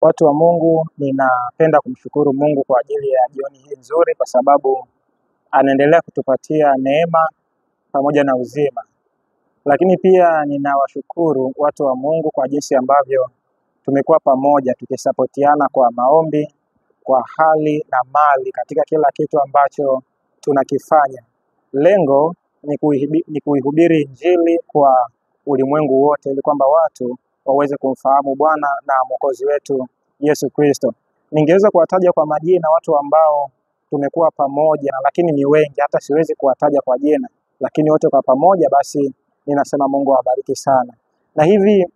Watu wa Mungu, ninapenda kumshukuru Mungu kwa ajili ya jioni hii nzuri, kwa sababu anaendelea kutupatia neema pamoja na uzima. Lakini pia ninawashukuru watu wa Mungu kwa jinsi ambavyo tumekuwa pamoja tukisapotiana kwa maombi, kwa hali na mali katika kila kitu ambacho tunakifanya. Lengo ni kuihubiri Injili kwa ulimwengu wote, ili kwamba watu waweze kumfahamu Bwana na Mwokozi wetu Yesu Kristo. Ningeweza kuwataja kwa majina watu ambao tumekuwa pamoja, lakini ni wengi hata siwezi kuwataja kwa jina, lakini wote kwa pamoja basi ninasema Mungu awabariki sana. Na hivi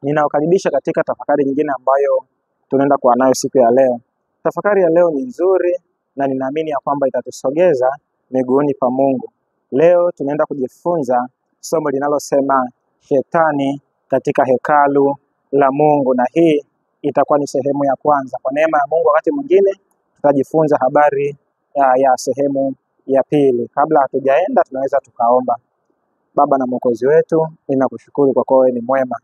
ninawakaribisha katika tafakari nyingine ambayo tunaenda kuwa nayo siku ya leo. Tafakari ya leo ni nzuri na ninaamini ya kwamba itatusogeza miguuni pa Mungu. Leo tunaenda kujifunza somo linalosema Shetani katika hekalu la Mungu, na hii itakuwa ni sehemu ya kwanza. Kwa neema ya Mungu wakati mwingine tutajifunza habari ya sehemu ya pili. Kabla hatujaenda tunaweza tukaomba. Baba na Mwokozi wetu, ninakushukuru kwa kuwa wewe ni mwema.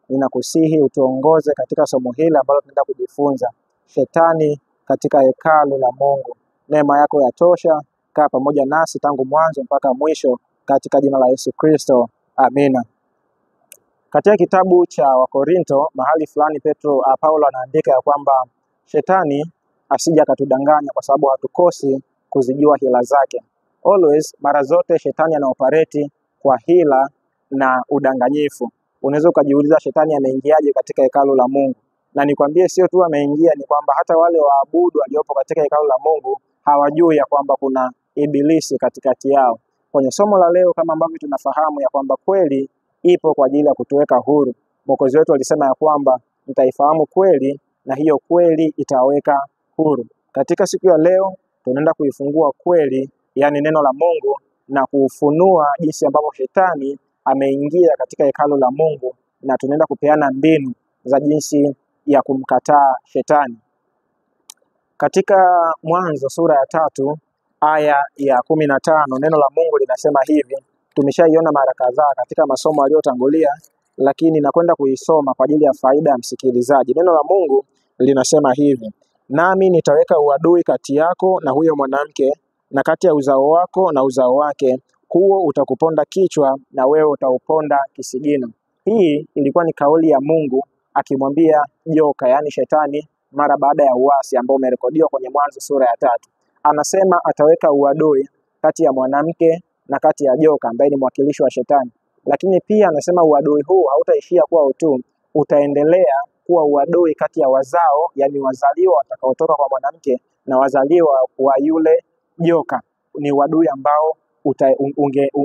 Ninakusihi utuongoze katika somo hili ambalo tunaenda kujifunza, Shetani katika hekalu la Mungu. Neema yako yatosha, kaa pamoja nasi tangu mwanzo mpaka mwisho, katika jina la Yesu Kristo. Amina. Katika kitabu cha Wakorinto mahali fulani Paulo anaandika ya kwamba Shetani asije akatudanganya, kwa sababu hatukosi kuzijua hila zake. Always, mara zote Shetani anaoperate kwa hila na udanganyifu. Unaweza ukajiuliza Shetani ameingiaje katika hekalu la Mungu? Na nikwambie sio tu ameingia, ni kwamba hata wale waabudu waliopo katika hekalu la Mungu hawajui ya kwamba kuna ibilisi katikati yao. Kwenye somo la leo, kama ambavyo tunafahamu ya kwamba kweli ipo kwa ajili ya kutuweka huru. Mwokozi wetu alisema ya kwamba mtaifahamu kweli na hiyo kweli itaweka huru. Katika siku ya leo tunaenda kuifungua kweli, yani neno la Mungu, na kuufunua jinsi ambavyo Shetani ameingia katika hekalu la Mungu, na tunaenda kupeana mbinu za jinsi ya kumkataa Shetani. Katika Mwanzo sura ya 3 aya ya 15 neno la Mungu linasema hivi. Tumeshaiona mara kadhaa katika masomo yaliyotangulia, lakini nakwenda kuisoma kwa ajili ya faida ya msikilizaji. Neno la Mungu linasema hivi: nami nitaweka uadui kati yako na huyo mwanamke, na kati ya uzao wako na uzao wake, huo utakuponda kichwa na wewe utauponda kisigino. Hii ilikuwa ni kauli ya Mungu akimwambia joka, yani Shetani, mara baada ya uasi ambao umerekodiwa kwenye Mwanzo sura ya 3. Anasema ataweka uadui kati ya mwanamke na kati ya joka ambaye ni mwakilishi wa Shetani. Lakini pia anasema uadui huu hautaishia kuwa tu, utaendelea kuwa uadui kati ya wazao, yani wazaliwa watakaotoka kwa mwanamke na wazaliwa wa yule joka. Ni uadui ambao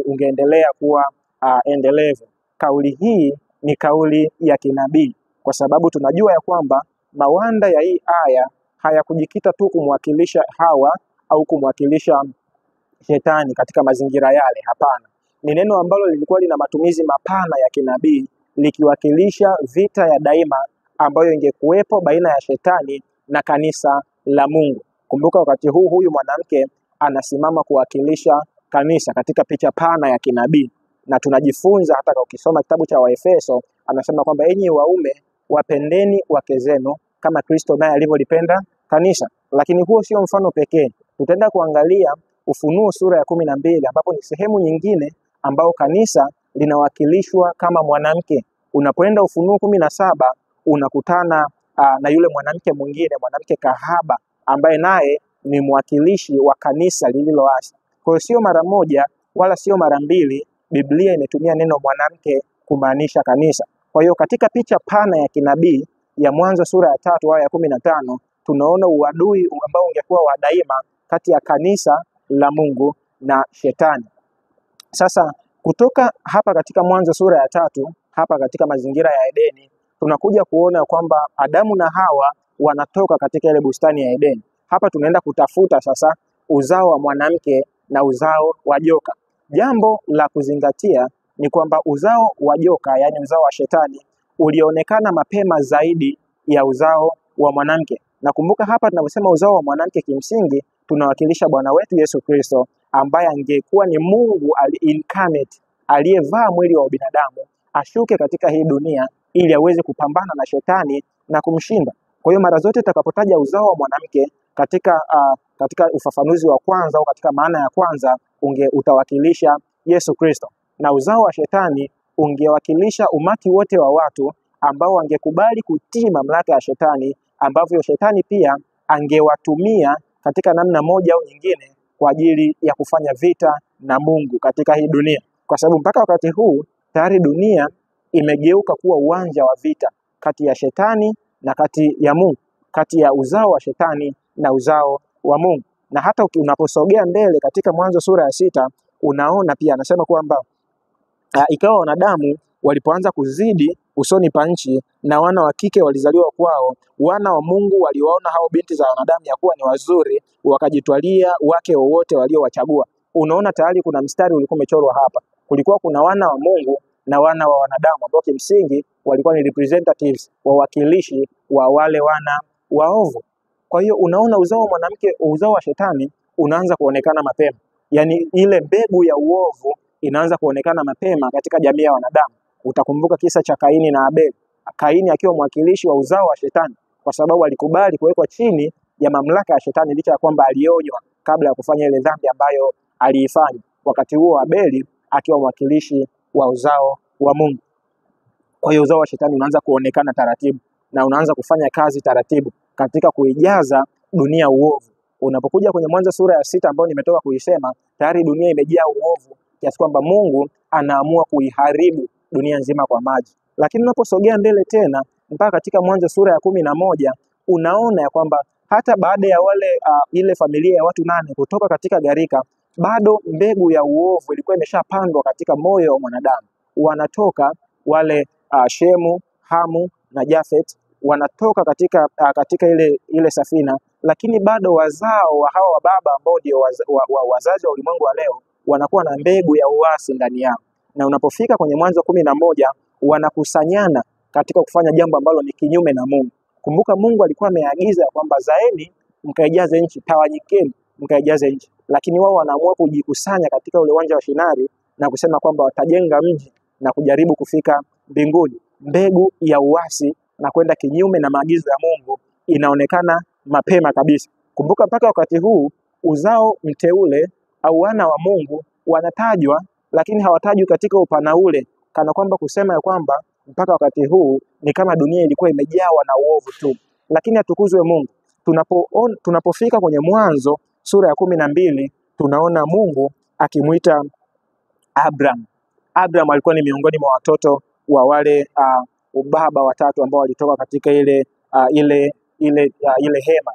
ungeendelea kuwa endelevu. Kauli hii ni kauli ya kinabii, kwa sababu tunajua ya kwamba mawanda ya hii aya hayakujikita tu kumwakilisha Hawa au kumwakilisha Shetani katika mazingira yale. Hapana, ni neno ambalo lilikuwa lina matumizi mapana ya kinabii, likiwakilisha vita ya daima ambayo ingekuwepo baina ya Shetani na kanisa la Mungu. Kumbuka wakati huu huyu mwanamke anasimama kuwakilisha kanisa katika picha pana ya kinabii, na tunajifunza hata ukisoma kitabu cha Waefeso, anasema kwamba enyi waume wapendeni wake zenu kama Kristo naye alivyolipenda kanisa. Lakini huo sio mfano pekee. Tutaenda kuangalia Ufunuo sura ya 12 ambapo ni sehemu nyingine ambao kanisa linawakilishwa kama mwanamke. Unapoenda Ufunuo 17 unakutana na yule mwanamke mwingine, mwanamke kahaba, ambaye naye ni mwakilishi wa kanisa lililoasi. Kwa hiyo sio mara moja wala sio mara mbili Biblia imetumia neno mwanamke kumaanisha kanisa. Kwa hiyo katika picha pana ya kinabii ya Mwanzo sura ya 3 aya ya 15 tunaona uadui ambao ungekuwa wa daima kati ya kanisa la Mungu na Shetani. Sasa kutoka hapa katika Mwanzo sura ya 3, hapa katika mazingira ya Edeni, tunakuja kuona kwamba Adamu na Hawa wanatoka katika ile bustani ya Edeni. Hapa tunaenda kutafuta sasa uzao wa mwanamke na uzao wa joka. Jambo la kuzingatia ni kwamba uzao wa joka, yani uzao wa Shetani, ulionekana mapema zaidi ya uzao wa mwanamke. Na kumbuka hapa tunaposema uzao wa mwanamke, kimsingi tunawakilisha Bwana wetu Yesu Kristo, ambaye angekuwa ni Mungu incarnate, aliyevaa mwili wa binadamu, ashuke katika hii dunia ili aweze kupambana na Shetani na kumshinda. Kwa hiyo mara zote tutakapotaja uzao wa mwanamke katika ufafanuzi wa kwanza au katika maana ya kwanza utawakilisha Yesu Kristo, na uzao wa shetani ungewakilisha umati wote wa watu ambao wangekubali kutii mamlaka ya shetani, ambavyo shetani pia angewatumia katika namna moja au nyingine kwa ajili ya kufanya vita na Mungu katika hii dunia, kwa sababu mpaka wakati huu tayari dunia imegeuka kuwa uwanja wa vita kati ya shetani na kati ya Mungu, kati ya uzao wa shetani na uzao wa Mungu. Na hata unaposogea mbele katika Mwanzo sura ya 6 unaona pia anasema kwamba ikawa wanadamu walipoanza kuzidi usoni pa nchi na wana wa kike walizaliwa kwao, wana wa Mungu waliwaona hao binti za wanadamu ya kuwa ni wazuri, wakajitwalia wake wowote waliowachagua. Unaona tayari kuna mstari ulikuwa umechorwa hapa. Kulikuwa kuna wana wa Mungu na wana wa wanadamu ambao kimsingi walikuwa ni representatives, wawakilishi wa wale wana waovu. Kwa hiyo unaona uzao wa mwanamke, uzao wa shetani unaanza kuonekana mapema. Yaani ile mbegu ya uovu inaanza kuonekana mapema katika jamii ya wanadamu. Utakumbuka kisa cha Kaini na Abeli. Kaini akiwa mwakilishi wa uzao wa shetani kwa sababu alikubali kuwekwa chini ya mamlaka ya shetani licha ya kwamba alionywa kabla ya kufanya ile dhambi ambayo aliifanya. Wakati huo Abeli akiwa mwakilishi wa uzao wa Mungu. Kwa hiyo uzao wa shetani unaanza kuonekana taratibu na unaanza kufanya kazi taratibu katika kuijaza dunia uovu. Unapokuja kwenye Mwanzo sura ya 6 ambayo nimetoka kuisema, tayari dunia imejaa uovu kiasi kwamba Mungu anaamua kuiharibu dunia nzima kwa maji. Lakini unaposogea mbele tena mpaka katika Mwanzo sura ya 11 unaona ya kwamba hata baada ya wale ile familia ya watu 8 kutoka katika gharika, bado mbegu ya uovu ilikuwa imeshapandwa katika moyo wa mwanadamu. Wanatoka wale Shemu, Hamu na Jafet, wanatoka katika ile safina, lakini bado wazao wa hawa baba ambao ndio wazazi wa ulimwengu wa leo wanakuwa na mbegu ya uasi ndani yao. Na unapofika kwenye Mwanzo 11 wanakusanyana katika kufanya jambo ambalo ni kinyume na Mungu. Kumbuka Mungu alikuwa ameagiza kwamba zaeni mkaijaze nchi, tawanyikeni mkaijaze nchi, lakini wao wanaamua kujikusanya katika ule uwanja wa Shinari na kusema kwamba watajenga mji na kujaribu kufika mbinguni. Mbegu ya uasi na kwenda kinyume na maagizo ya Mungu inaonekana mapema kabisa. Kumbuka mpaka wakati huu uzao mteule au wana wa Mungu wanatajwa, lakini hawatajwi katika upana ule, kana kwamba kusema ya kwamba mpaka wakati huu ni kama dunia ilikuwa imejawa na uovu tu. Lakini atukuzwe Mungu. Tunapofika kwenye Mwanzo sura ya 12 tunaona Mungu akimuita Abraham. Abraham alikuwa ni miongoni mwa watoto wa wale baba watatu ambao walitoka katika ile hema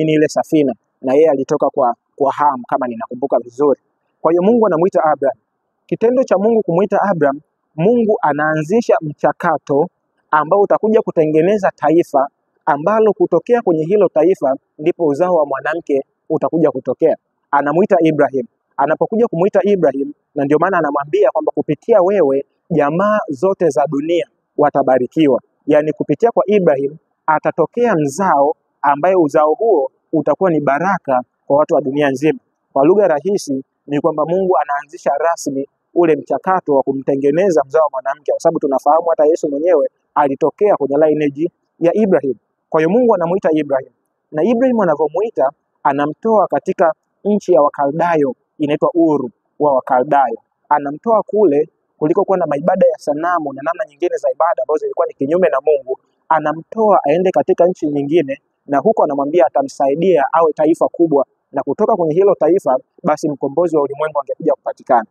ile safina, na yeye alitoka kwa Ham kama ninakumbuka vizuri. Kwa hiyo Mungu anamuita Abraham. Kitendo cha Mungu kumuita Abraham, Mungu anaanzisha mchakato ambao utakuja kutengeneza taifa ambalo kutokea kwenye hilo taifa ndipo uzao wa mwanamke utakuja kutokea. Anamuita Ibrahim. Anapokuja kumuita Ibrahim, na ndio maana anamwambia kwamba kupitia wewe jamaa zote za dunia watabarikiwa. Yaani kupitia kwa Ibrahim atatokea mzao ambaye uzao huo utakuwa ni baraka kwa watu wa dunia nzima. Kwa lugha rahisi ni kwamba Mungu anaanzisha rasmi ule mchakato wa kumtengeneza mzao wa mwanamke, kwa sababu tunafahamu hata Yesu mwenyewe alitokea kwenye lineage ya Ibrahim. Kwa hiyo Mungu anamuita Ibrahim, na Ibrahim anavyomuita anamtoa katika nchi ya Wakaldayo inaitwa Uru wa Wakaldayo. Anamtoa kule kuliko kuwa na maibada ya sanamu na namna nyingine za ibada ambazo zilikuwa ni kinyume na Mungu. Anamtoa aende katika nchi nyingine, na huko anamwambia atamsaidia awe taifa kubwa, na kutoka kwenye hilo taifa basi mkombozi wa ulimwengu angekuja kupatikana.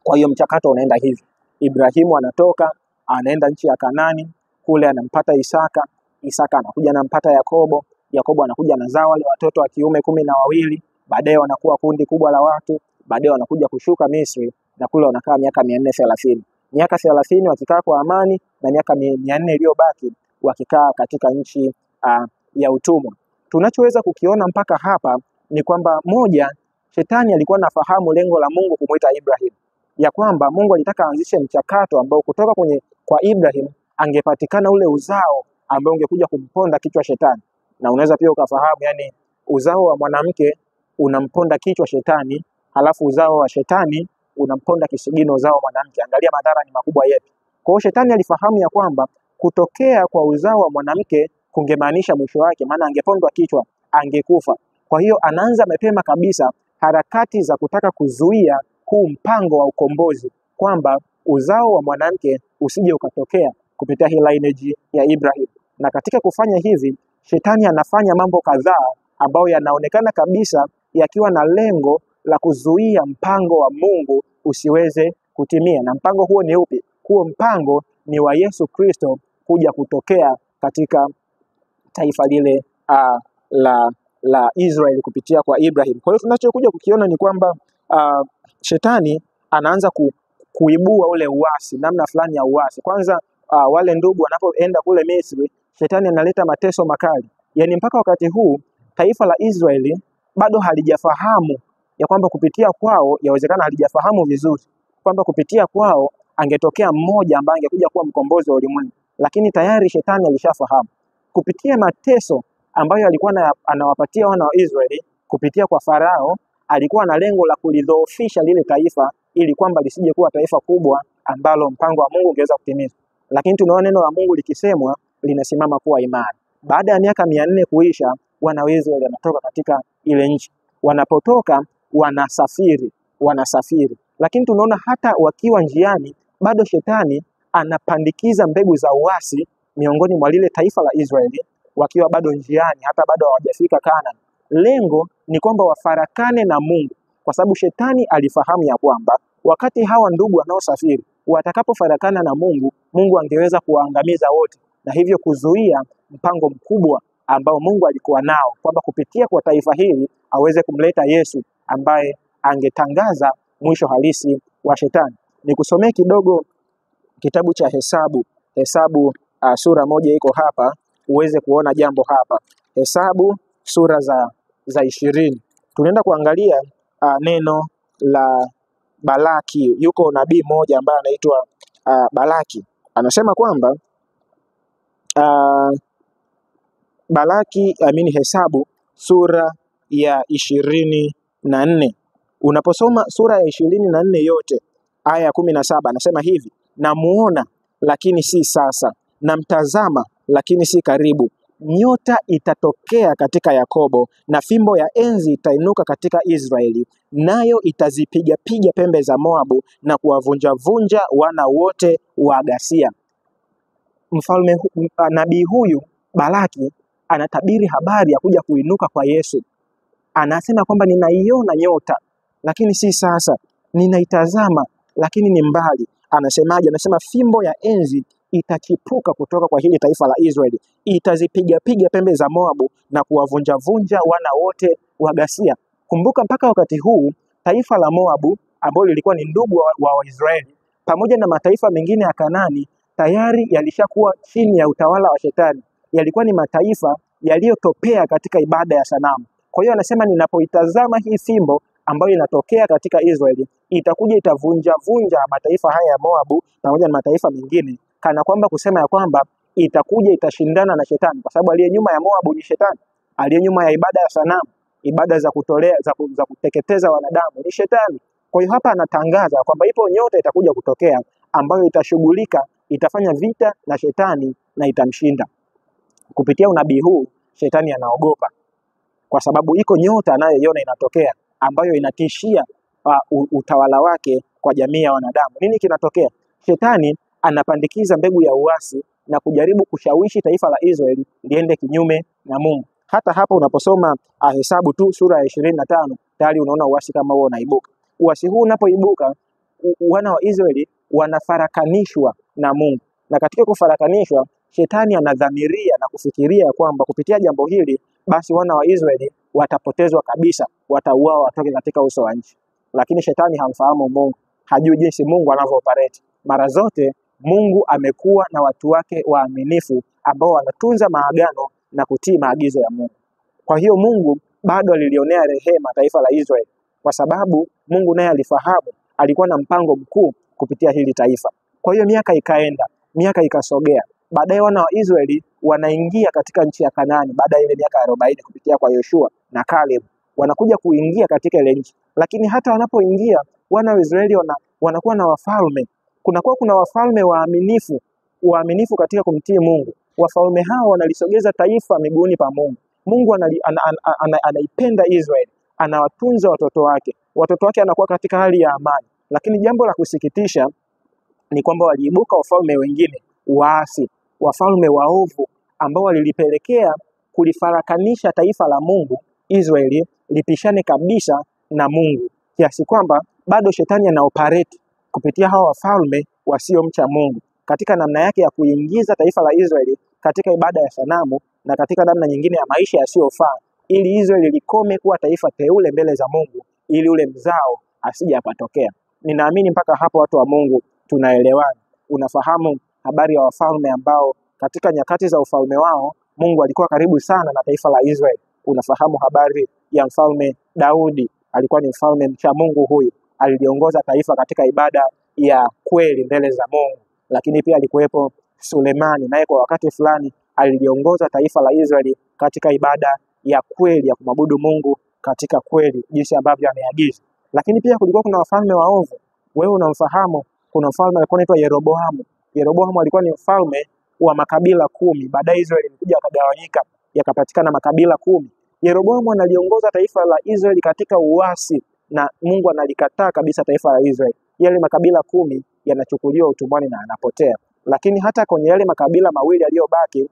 Kwa hiyo mchakato unaenda hivi. Ibrahimu anatoka anaenda nchi ya Kanani, kule anampata Isaka, Isaka anakuja anampata Yakobo, Yakobo anakuja anazaa wale watoto wa kiume 12, baadaye wanakuwa kundi kubwa la watu, baadaye wanakuja kushuka Misri na kule wanakaa miaka 430. Miaka 30 wakikaa kwa amani na miaka 400 iliyobaki wakikaa katika nchi ya utumwa. Tunachoweza kukiona mpaka hapa ni kwamba moja, shetani alikuwa anafahamu lengo la Mungu kumuita Ibrahim, ya kwamba Mungu alitaka aanzishe mchakato ambao kutoka kwa Ibrahim angepatikana ule uzao ambao ungekuja kumponda kichwa shetani. Na unaweza pia ukafahamu, yani uzao wa mwanamke unamponda kichwa shetani, halafu uzao wa shetani unamponda kisigino uzao wa mwanamke. Angalia madhara ni makubwa yetu. Kwa hiyo shetani alifahamu ya kwamba kutokea kwa uzao wa mwanamke kungemaanisha mwisho wake, maana angepondwa kichwa, angekufa. Kwa hiyo anaanza mapema kabisa harakati za kutaka kuzuia huu mpango wa ukombozi, kwamba uzao wa mwanamke usije ukatokea kupitia hii lineage ya Ibrahim. Na katika kufanya hivi, shetani anafanya mambo kadhaa ambayo yanaonekana kabisa yakiwa na lengo la kuzuia mpango wa Mungu usiweze kutimia. Na mpango huo ni upi? Huo mpango ni wa Yesu Kristo kuja kutokea katika taifa lile la Israeli kupitia kwa Ibrahim. Kwa hiyo tunachokuja kukiona ni kwamba shetani anaanza kuibua ule uasi, namna fulani ya uasi. Kwanza wale ndugu wanapoenda kule Misri, shetani analeta mateso makali. Yaani mpaka wakati huu taifa la Israeli bado halijafahamu ya kwamba kupitia kwao, yawezekana halijafahamu vizuri kwamba kupitia kwao angetokea mmoja ambaye angekuja kuwa mkombozi wa ulimwengu. Lakini tayari shetani alishafahamu kupitia mateso ambayo alikuwa anawapatia wana wa Israeli kupitia kwa Farao. Alikuwa na lengo la kulidhoofisha lile taifa ili kwamba lisije kuwa taifa kubwa ambalo mpango wa Mungu ungeweza kutimizwa. Lakini tunaona neno la Mungu likisemwa linasimama kuwa imara. Baada ya miaka 400 kuisha, wana wa Israeli wanatoka katika ile nchi. Wanapotoka wanasafiri. Lakini tunaona hata wakiwa njiani bado shetani anapandikiza mbegu za uasi miongoni mwa lile taifa la Israeli wakiwa bado njiani, hata bado hawajafika Kanaani. Lengo ni kwamba wafarakane na Mungu, kwa sababu shetani alifahamu ya kwamba wakati hawa ndugu wanaosafiri watakapofarakana na Mungu, Mungu angeweza kuwaangamiza wote, na hivyo kuzuia mpango mkubwa ambao Mungu alikuwa nao, kwamba kupitia kwa taifa hili aweze kumleta Yesu ambaye angetangaza mwisho halisi wa shetani. Nikusomee kidogo kitabu cha Hesabu sura 1 iko hapa uweze kuona jambo hapa. Hesabu sura za 20. Tunaenda kuangalia neno la Balaki. Yuko nabii mmoja ambaye anaitwa Balaki. Anasema kwamba Hesabu sura ya 24. Unaposoma sura ya 24 yote aya ya 17 anasema hivi: namuona lakini si sasa, namtazama lakini si karibu. Nyota itatokea katika Yakobo, na fimbo ya enzi itainuka katika Israeli, nayo itazipiga pembe za Moabu na kuwavunja wana wote wa Gasia. Nabii huyu Balaki anatabiri habari ya kuja kuinuka kwa Yesu. Anasema kwamba ninaiona nyota lakini si sasa, ninaitazama lakini ni mbali. Anasemaje? Anasema fimbo ya enzi itachipuka kutoka kwa hili taifa la Israeli, itazipiga pembe za Moabu na kuwavunja wana wote wa Gasia. Kumbuka mpaka wakati huu taifa la Moabu ambalo lilikuwa ni ndugu wa Israeli pamoja na mataifa mengine ya Kanaani tayari yalishakuwa chini ya utawala wa shetani. Yalikuwa ni mataifa yaliyotopea katika ibada ya sanamu. Kwa hiyo anasema ninapoitazama hii fimbo ambayo inatokea katika Israeli, itakuja itavunja mataifa haya ya Moabu pamoja na mataifa mengine, kana kwamba kusema ya kwamba itakuja itashindana na shetani, kwa sababu aliye nyuma ya Moabu ni shetani. Aliye nyuma ya ibada ya sanamu, ibada za kutolea za kuteketeza wanadamu ni shetani. Kwa hiyo hapa anatangaza kwamba ipo nyota itakuja kutokea ambayo itashughulika, itafanya vita na shetani na itamshinda. Kupitia unabii huu shetani anaogopa, kwa sababu iko nyota anayoiona inatokea ambayo inatishia utawala wake kwa jamii ya wanadamu. Nini kinatokea? Shetani anapandikiza mbegu ya uasi na kujaribu kushawishi taifa la Israeli liende kinyume na Mungu. Hata hapa unaposoma Hesabu tu sura ya 25 tayari unaona uasi kama huo unaibuka. Uasi huu unapoibuka, wana wa Israeli wanafarakanishwa na Mungu, na katika kufarakanishwa shetani anadhamiria na kufikiria kwamba kupitia jambo hili basi wana wa Israeli watapotezwa kabisa, watauawa, watoke katika uso wa nchi. Lakini shetani hamfahamu Mungu, hajui jinsi Mungu anavyo-operate. Mara zote Mungu amekuwa na watu wake waaminifu ambao wanatunza maagano na kutii maagizo ya Mungu. Kwa hiyo Mungu bado alilionea rehema taifa la Israeli, kwa sababu Mungu naye alifahamu alikuwa na mpango mkuu kupitia hili taifa. Kwa hiyo miaka ikaenda, miaka ikasogea. Baadaye wana wa Israeli wanaingia katika nchi ya Kanaani baada ya ile miaka 40 kupitia kwa Yoshua na Caleb. Wanakuja kuingia katika ile nchi. Lakini hata wanapoingia wana wa Israeli wanakuwa na wafalme. Kuna wafalme waaminifu katika kumtii Mungu. wafalme hao wanalisogeza taifa miguuni pa Mungu. Mungu anaipenda Israeli, anawatunza watoto wake anakuwa katika hali ya amani. Lakini jambo la kusikitisha ni kwamba waliibuka wafalme wengine waasi, wafalme waovu ambao walilipelekea kulifarakanisha taifa la Mungu Israeli lipishane kabisa na Mungu, kiasi kwamba bado shetani anaoperate kupitia hawa wafalme wasiomcha Mungu katika namna yake ya kuingiza taifa la Israeli katika ibada ya sanamu na katika namna nyingine ya maisha yasiyofaa, ili Israeli likome kuwa taifa teule mbele za Mungu, ili ule mzao asije apatokea. Ninaamini mpaka hapo watu wa Mungu tunaelewana. Unafahamu habari ya wafalme ambao katika nyakati za ufalme wao Mungu alikuwa karibu sana na taifa la Israeli. Unafahamu habari ya mfalme Daudi, alikuwa ni mfalme mcha Mungu. Huyu aliongoza taifa katika ibada ya kweli mbele za Mungu. Lakini pia alikuwepo Sulemani, naye kwa wakati fulani aliongoza taifa la Israeli katika ibada ya kweli ya kumwabudu Mungu katika kweli jinsi ambavyo ameagiza. Lakini pia kulikuwa kuna wafalme waovu. Wewe unamfahamu, kuna mfalme alikuwa anaitwa Yeroboamu. Yeroboamu alikuwa ni mfalme wa makabila 10. Baadaye Israeli ilikuja akagawanyika, yakapatikana makabila 10. Yeroboamu analiongoza taifa la Israeli katika uasi, na Mungu analikataa kabisa taifa la Israeli. Yale makabila 10 yanachukuliwa utumwani na anapotea. Lakini hata kwenye yale makabila mawili yaliyobaki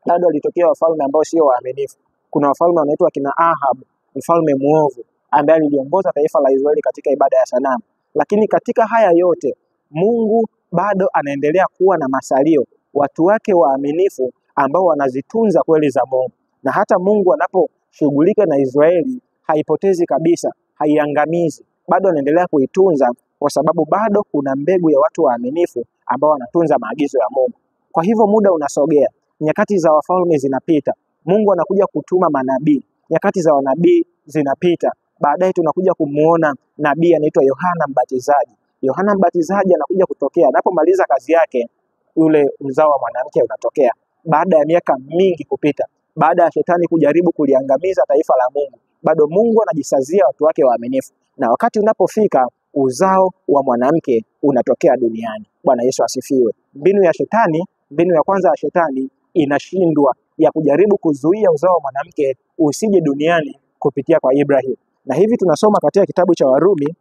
bado alitokea wafalme ambao sio waaminifu. Kuna wafalme wanaitwa kina Ahab, mfalme muovu ambaye aliongoza taifa la Israeli katika ibada ya sanamu. Lakini katika haya yote Mungu bado anaendelea kuwa na masalio, watu wake waaminifu ambao wanazitunza kweli za Mungu. Na hata Mungu anaposhughulika na Israeli haipotezi kabisa, haiangamizi, bado anaendelea kuitunza, kwa sababu bado kuna mbegu ya watu waaminifu ambao wanatunza maagizo ya Mungu. Kwa hivyo muda unasogea, nyakati za wafalme zinapita, Mungu anakuja kutuma manabii, nyakati za wanabii zinapita. Baadaye tunakuja kumuona nabii anaitwa Yohana Mbatizaji. Yohana Mbatizaji anakuja kutokea, anapomaliza kazi yake ule mzao wa mwanamke unatokea. Baada ya miaka mingi kupita, baada ya shetani kujaribu kuliangamiza taifa la Mungu, bado Mungu anajisazia watu wake waaminifu, na wakati unapofika uzao wa mwanamke unatokea duniani. Bwana Yesu asifiwe. Mbinu ya shetani, mbinu ya kwanza ya shetani inashindwa, ya kujaribu kuzuia uzao wa mwanamke usije duniani kupitia kwa Ibrahim. Na hivi tunasoma katika kitabu cha Warumi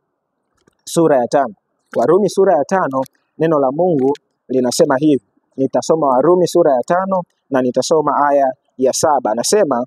sura ya 5. Warumi sura ya 5, neno la Mungu linasema hivi. Nitasoma Warumi sura ya 5 na nitasoma aya ya 7. Anasema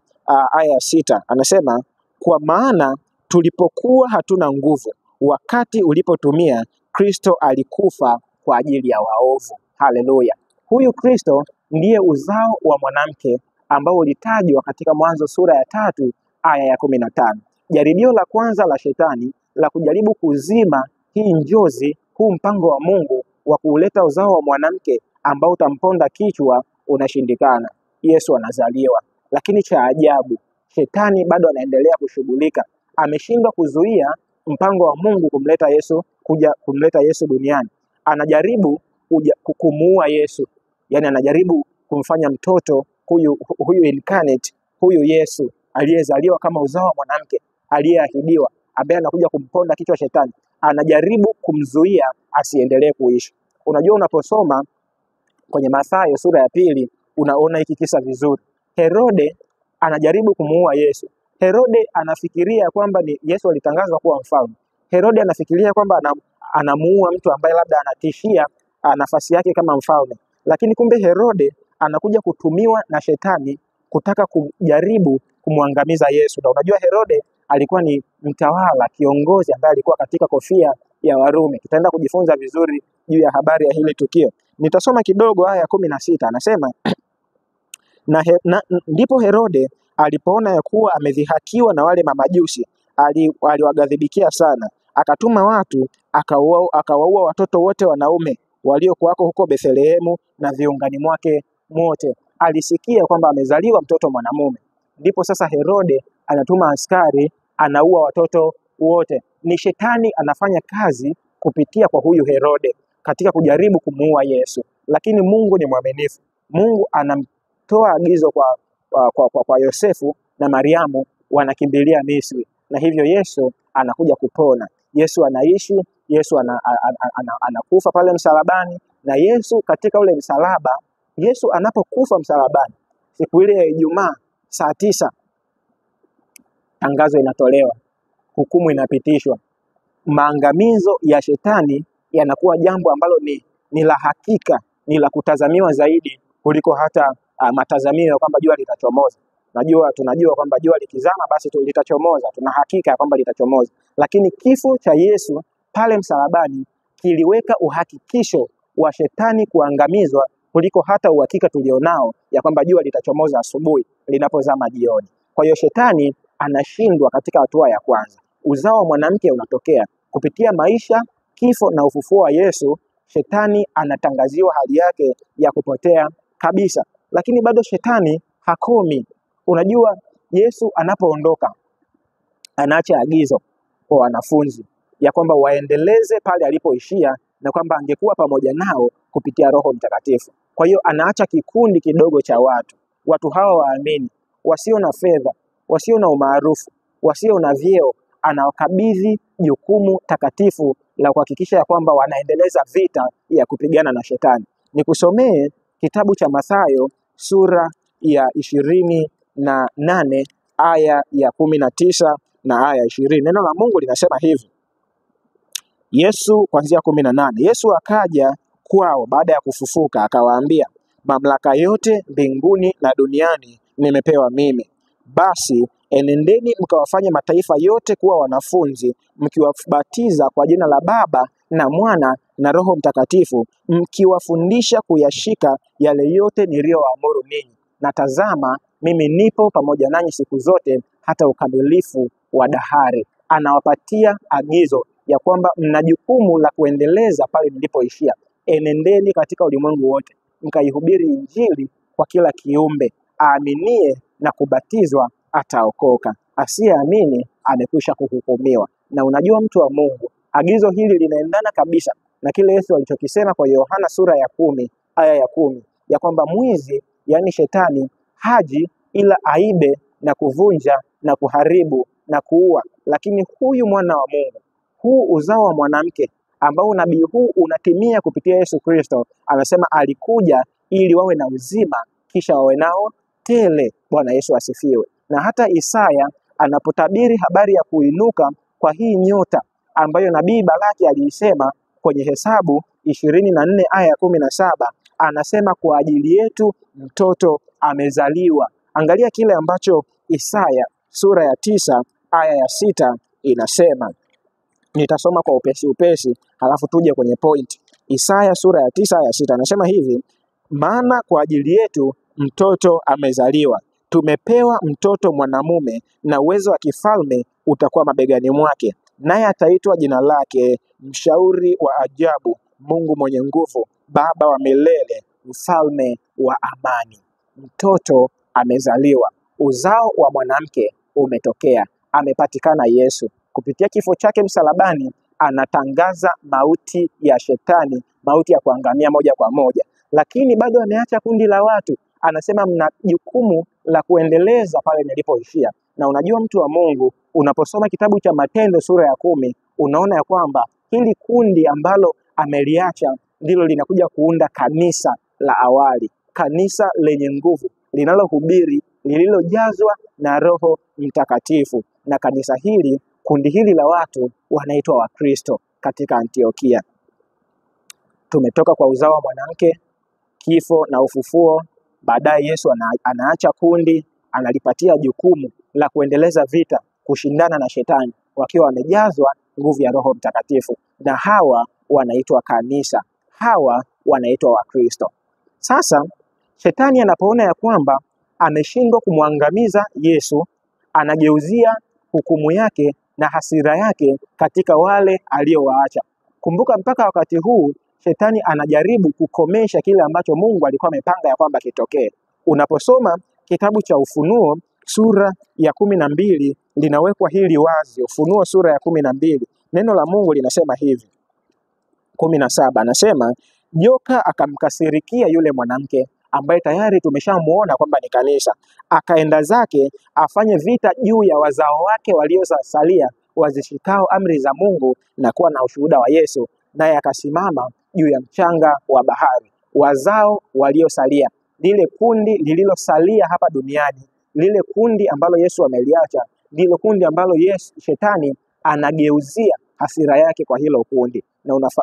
aya ya 6, anasema kwa maana tulipokuwa hatuna nguvu, wakati ulipotumia, Kristo alikufa kwa ajili ya waovu. Haleluya. Huyu Kristo ndiye uzao wa mwanamke ambao ulitajwa katika Mwanzo sura ya 3 aya ya 15. Jaribio la kwanza la shetani la kujaribu kuzima hii njozi, huu mpango wa Mungu wa kuleta uzao wa mwanamke ambao utamponda kichwa unashindikana. Yesu anazaliwa. Lakini cha ajabu, shetani bado anaendelea kushughulika. Ameshindwa kuzuia mpango wa Mungu kumleta Yesu duniani. Anajaribu kumuua Yesu. Yaani anajaribu kumfanya mtoto huyu incarnate, huyu Yesu aliyezaliwa kama uzao wa mwanamke, aliyeahidiwa, ambaye anakuja kumponda kichwa shetani. Anajaribu kumzuia asiendelee kuishi. Unajua, unaposoma kwenye Mathayo sura ya 2 unaona hiki kisa vizuri. Herode anajaribu kumuua Yesu. Herode anafikiria kwamba ni Yesu alitangazwa kuwa mfalme. Herode anafikiria kwamba anamuua mtu ambaye labda anatishia nafasi yake kama mfalme. Lakini kumbe Herode anakuja kutumiwa na shetani kutaka kujaribu kumwangamiza Yesu. Na unajua Herode alikuwa ni mtawala, kiongozi ambaye alikuwa katika kofia ya Warumi. Tutaenda kujifunza vizuri juu ya habari ya hili tukio. Nitasoma kidogo aya ya 16. Anasema ndipo Herode alipoona ya kuwa amedhihakiwa na wale mamajusi, aliwaghadhibikia sana, akatuma watu akawaua watoto wote wanaume waliokuwako huko Bethlehemu na viungani mwake mote. Alisikia kwamba amezaliwa mtoto mwanamume. Ndipo sasa Herode anatuma askari, anaua watoto wote. Ni shetani anafanya kazi kupitia kwa huyu Herode katika kujaribu kumuua Yesu. Lakini Mungu ni mwaminifu. Mungu anamtoa agizo kwa Yosefu na Mariamu, wanakimbilia Misri, na hivyo Yesu anakuja kupona. Yesu anaishi, Yesu anakufa pale msalabani, na Yesu katika ule msalaba Yesu anapokufa msalabani siku ile ya Ijumaa saa 9, tangazo inatolewa, hukumu inapitishwa, maangamizo ya shetani yanakuwa jambo ambalo ni la hakika, ni la kutazamiwa zaidi kuliko hata matazamio ya kwamba jua litachomoza. Tunajua kwamba jua likizama basi litachomoza, tuna hakika ya kwamba litachomoza. Lakini kifo cha Yesu pale msalabani kiliweka uhakikisho wa shetani kuangamizwa kuliko hata uhakika tulionao ya kwamba jua litachomoza asubuhi linapozama jioni. Kwa hiyo shetani anashindwa katika hatua ya kwanza. Uzao wa mwanamke unatokea kupitia maisha, kifo na ufufuo wa Yesu. Shetani anatangaziwa hali yake ya kupotea kabisa, lakini bado shetani hakomi. Unajua, Yesu anapoondoka anaacha agizo kwa wanafunzi ya kwamba waendeleze pale alipoishia na kwamba angekuwa pamoja nao kupitia Roho Mtakatifu. Kwa hiyo anaacha kikundi kidogo cha watu hawa waamini, wasio na fedha, wasio na umaarufu, wasio na vyeo. Anawakabidhi jukumu takatifu la kuhakikisha ya kwamba wanaendeleza vita ya kupigana na shetani. Nikusomee kitabu cha Mathayo sura ya 28 aya ya 19 na aya 20. Neno la Mungu linasema hivi. Yesu kuanzia 18. Yesu akaja kwao baada ya kufufuka akawaambia, mamlaka yote mbinguni na duniani nimepewa mimi. Basi enendeni mkawafanye mataifa yote kuwa wanafunzi, mkiwabatiza kwa jina la Baba na Mwana na Roho Mtakatifu, mkiwafundisha kuyashika yale yote niliyowaamuru ninyi. Na tazama, mimi nipo pamoja nanyi siku zote hata ukamilifu wa dahari. Anawapatia agizo ya kwamba mna jukumu la kuendeleza pale mlipoishia. Enendeni katika ulimwengu wote, mkaihubiri Injili kwa kila kiumbe. Aaminie na kubatizwa ataokoka, asiyeamini amekwisha kuhukumiwa. Na unajua mtu wa Mungu, agizo hili linaendana kabisa na kile Yesu alichokisema kwa Yohana sura ya 10 aya ya 10, ya kwamba mwizi, yani shetani, haji ila aibe na kuvunja na kuharibu na kuua. Lakini huyu mwana wa Mungu, huu uzao wa mwanamke ambao unabii huu unatimia kupitia Yesu Kristo, anasema alikuja ili wawe na uzima kisha wawe nao tele. Bwana Yesu asifiwe. Na hata Isaya anapotabiri habari ya kuinuka kwa hii nyota ambayo nabii Balaki aliisema kwenye Hesabu 24 aya ya 17, anasema kwa ajili yetu mtoto amezaliwa. Angalia kile ambacho Isaya sura ya 9 aya ya 6 inasema. Nitasoma kwa upesi halafu tuje kwenye point. Isaya sura ya 9 aya ya 6 anasema hivi, maana kwa ajili yetu mtoto amezaliwa, tumepewa mtoto mwanamume, na uwezo wa kifalme utakuwa mabegani mwake, naye ataitwa jina lake Mshauri wa Ajabu, Mungu mwenye nguvu, Baba wa milele, Mfalme wa amani. Mtoto amezaliwa, uzao wa mwanamke umetokea, amepatikana Yesu. Kupitia kifo chake msalabani anatangaza mauti ya shetani, mauti ya kuangamia moja kwa moja. Lakini bado ameacha kundi la watu, anasema mna jukumu la kuendeleza pale nilipoishia. Na unajua mtu wa Mungu, unaposoma kitabu cha Matendo sura ya 10, unaona ya kwamba hili kundi ambalo ameliacha ndilo linakuja kuunda kanisa la awali, kanisa lenye nguvu, linalohubiri, lililojazwa na Roho Mtakatifu. Na kanisa hili, kundi hili la watu wanaitwa Wakristo katika Antiokia. Tumetoka kwa uzao wa mwanamke, kifo na ufufuo. Baadaye Yesu anaacha kundi, analipatia jukumu la kuendeleza vita, kushindana na shetani, wakiwa wamejazwa nguvu ya Roho Mtakatifu. Na hawa wanaitwa kanisa, hawa wanaitwa Wakristo. Sasa shetani anapoona ya kwamba ameshindwa kumwangamiza Yesu, anageuzia hukumu yake na hasira yake katika wale aliowaacha. Kumbuka mpaka wakati huu shetani anajaribu kukomesha kile ambacho Mungu alikuwa amepanga ya kwamba kitokee. Unaposoma kitabu cha Ufunuo sura ya 12 linawekwa hili wazi. Ufunuo sura ya 12, neno la Mungu linasema hivi. 17 anasema, joka akamkasirikia yule mwanamke ambaye tayari tumeshamuona kwamba ni kanisa, akaenda zake afanye vita juu ya wazao wake waliosalia, wazishikao amri za Mungu na kuwa na ushuhuda wa Yesu, naye akasimama juu ya mchanga wa bahari. wazao waliosalia, lile kundi lililosalia hapa duniani, lile kundi ambalo Yesu ameliacha, lile kundi ambalo Shetani anageuzia hasira yake kwa hilo kundi.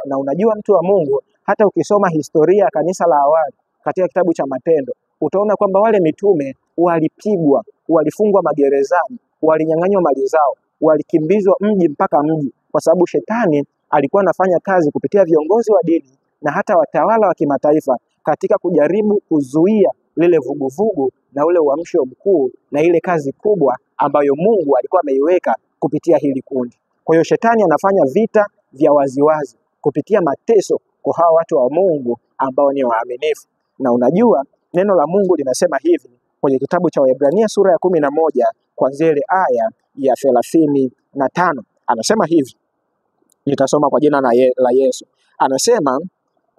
Na unajua mtu wa Mungu, hata ukisoma historia ya kanisa la awali katika kitabu cha Matendo, utaona kwamba wale mitume walipigwa, walifungwa magerezani, walinyang'anywa mali zao, walikimbizwa mji mpaka mji, kwa sababu Shetani alikuwa anafanya kazi kupitia viongozi wa dini na hata watawala wa kimataifa katika kujaribu kuzuia lile vuguvugu na ule uamsho mkuu na ile kazi kubwa ambayo Mungu alikuwa ameiweka kupitia hili kundi. Kwa hiyo Shetani anafanya vita vya waziwazi kupitia mateso kwa hawa watu wa Mungu ambao ni waaminifu. Na unajua neno la Mungu linasema hivi kwenye kitabu cha Waebrania sura ya 11 kuanzia ile aya ya 35. Anasema hivi, nitasoma kwa jina la Yesu. Anasema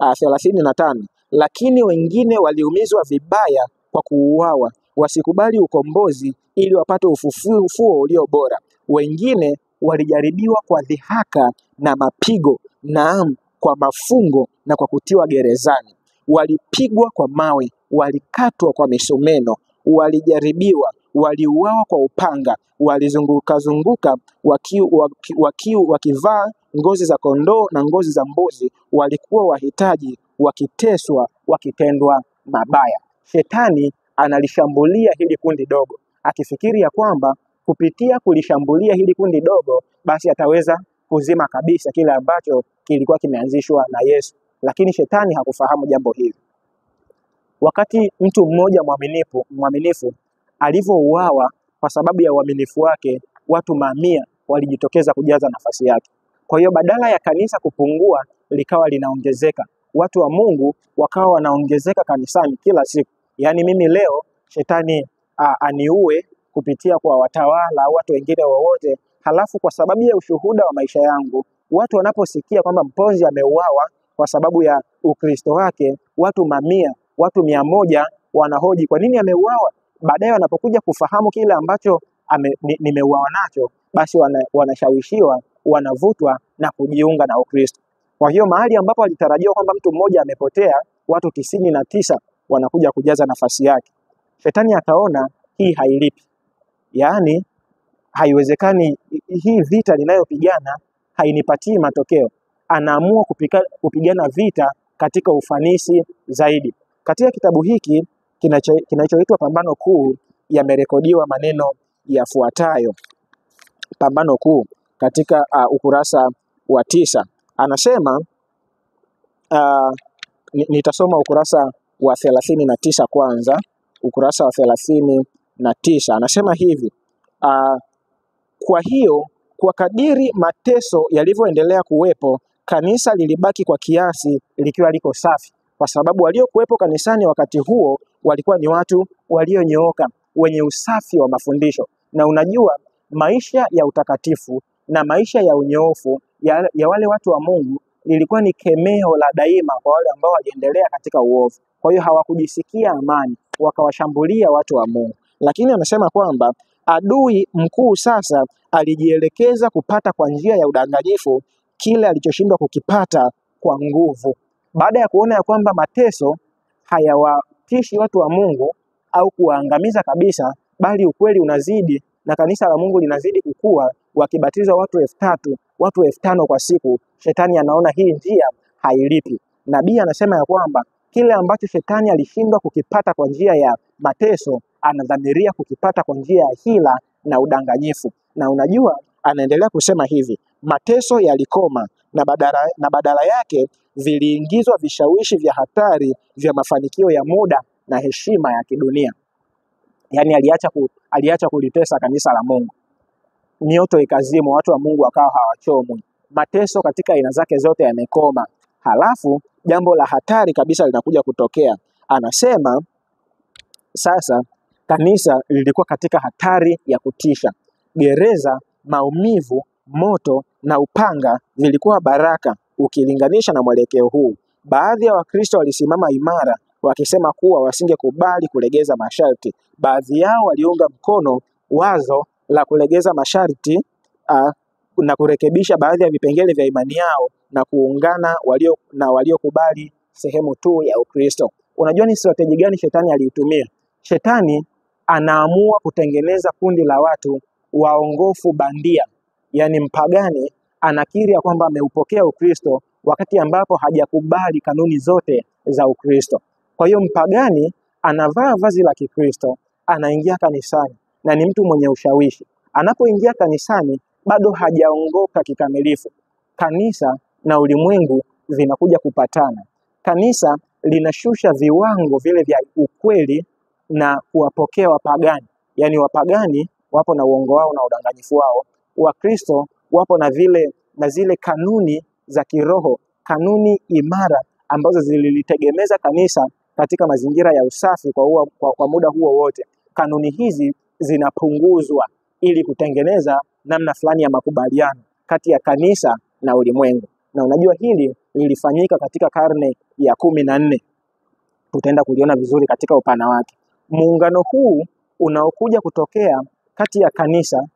35, lakini wengine waliumizwa vibaya kwa kuuawa, wasikubali ukombozi ili wapate ufufuo ulio bora. Wengine walijaribiwa kwa dhihaka na mapigo, naam, kwa mafungo na kwa kutiwa gerezani. Walipigwa kwa mawe, walikatwa kwa misumeno, walijaribiwa, waliuawa kwa upanga, walizunguka wakivaa ngozi za kondoo na ngozi za mbuzi, walikuwa wahitaji, wakiteswa, wakitendwa mabaya. Shetani analishambulia hili kundi dogo, akifikiri ya kwamba kupitia kulishambulia hili kundi dogo basi ataweza kuzima kabisa kile ambacho kilikuwa kimeanzishwa na Yesu. Lakini Shetani hakufahamu jambo hili. Wakati mtu mmoja mwaminifu alivyouawa kwa sababu ya uaminifu wake, watu mamia walijitokeza kujaza nafasi yake. Kwa hiyo badala ya kanisa kupungua, likawa linaongezeka. Watu wa Mungu wakawa wanaongezeka kanisani kila siku. Yaani mimi leo Shetani aniue kupitia kwa watawala au watu wengine wowote, halafu kwa sababu ya ushuhuda wa maisha yangu, watu wanaposikia kwamba mponzi ameuawa kwa sababu ya Ukristo wake, watu mamia, watu 100 wanahoji kwa nini ameuawa. Baadaye wanapokuja kufahamu kile ambacho nimeuawa nacho, basi wanashawishiwa, wanavutwa na kujiunga na Ukristo. Kwa hiyo mahali ambapo walitarajiwa kwamba mtu mmoja amepotea, watu 99 wanakuja kujaza nafasi yake. Shetani akaona hii hailipi. Yaani haiwezekani, hii vita ninayopigana hainipatii matokeo. Anaamua kupigana vita katika ufanisi zaidi. Katika kitabu hiki kinachoitwa Pambano Kuu yamerekodiwa maneno yafuatayo. Pambano Kuu katika ukurasa wa 9. Anasema nitasoma ukurasa wa 39 kwanza. Ukurasa wa 39 anasema hivi, kwa hiyo kwa kadiri mateso yalivyoendelea kuwepo, kanisa lilibaki kwa kiasi likiwa liko safi, kwa sababu waliokuwepo kanisani wakati huo walikuwa ni watu walionyooka, wenye usafi wa mafundisho. Na unajua maisha ya utakatifu na maisha ya unyoofu ya wale watu wa Mungu lilikuwa ni kemeo la daima kwa wale ambao waliendelea katika uovu. Kwa hiyo hawakujisikia amani, wakawashambulia watu wa Mungu. Lakini anasema kwamba adui mkuu sasa alijielekeza kupata kwa njia ya udanganyifu kile alichoshindwa kukipata kwa nguvu. Baada ya kuona ya kwamba mateso hayawatishi watu wa Mungu au kuwaangamiza kabisa, bali ukweli unazidi na kanisa la Mungu linazidi kukua, wakibatiza watu 3000, watu 5000 kwa siku, Shetani anaona hii njia hailipi. Nabii anasema ya kwamba kile ambacho Shetani alishindwa kukipata kwa njia ya mateso, anadhamiria kukipata kwa njia ya hila na udanganyifu. Na unajua anaendelea kusema hivi, mateso yalikoma na badala yake viliingizwa vishawishi vya hatari vya mafanikio ya muda na heshima ya kidunia. Yaani aliacha kulitesa kanisa la Mungu. Mioto ikazimu, watu wa Mungu wakawa hawachomwi. Mateso katika aina zake zote yamekoma. Halafu jambo la hatari kabisa linakuja kutokea. Anasema sasa kanisa lilikuwa katika hatari ya kutisha. Gereza, maumivu, moto na upanga vilikuwa baraka ukilinganisha na mwelekeo huu. Baadhi ya Wakristo walisimama imara wakisema kuwa wasingekubali kulegeza masharti. Baadhi yao waliunga mkono wazo la kulegeza masharti na kurekebisha baadhi ya vipengele vya imani yao na kuungana waliokubali sehemu tu ya Ukristo. Unajua ni strategy gani shetani aliitumia? Shetani anaamua kutengeneza kundi la watu waongofu bandia. Yaani mpagani anakiri ya kwamba ameupokea Ukristo wakati ambapo hajakubali kanuni zote za Ukristo. Kwa hiyo mpagani anavaa vazi la Kikristo, anaingia kanisani na ni mtu mwenye ushawishi. Anapoingia kanisani bado hajaongoka kikamilifu. Kanisa na ulimwengu vinakuja kupatana. Kanisa linashusha viwango vile vya ukweli na kuwapokea wapagani. Yaani wapagani wapo na uongo wao na udanganyifu wao. Wakristo wapo na zile kanuni za kiroho, kanuni imara ambazo zililitegemeza kanisa katika mazingira ya usafi kwa muda huo wote. Kanuni hizi zinapunguzwa ili kutengeneza namna fulani ya makubaliano kati ya kanisa na ulimwengu. Na unajua hili lilifanyika katika karne ya 14. Tutaenda kuliona vizuri katika upana wake. Muungano huu unaokuja kutokea kati ya kanisa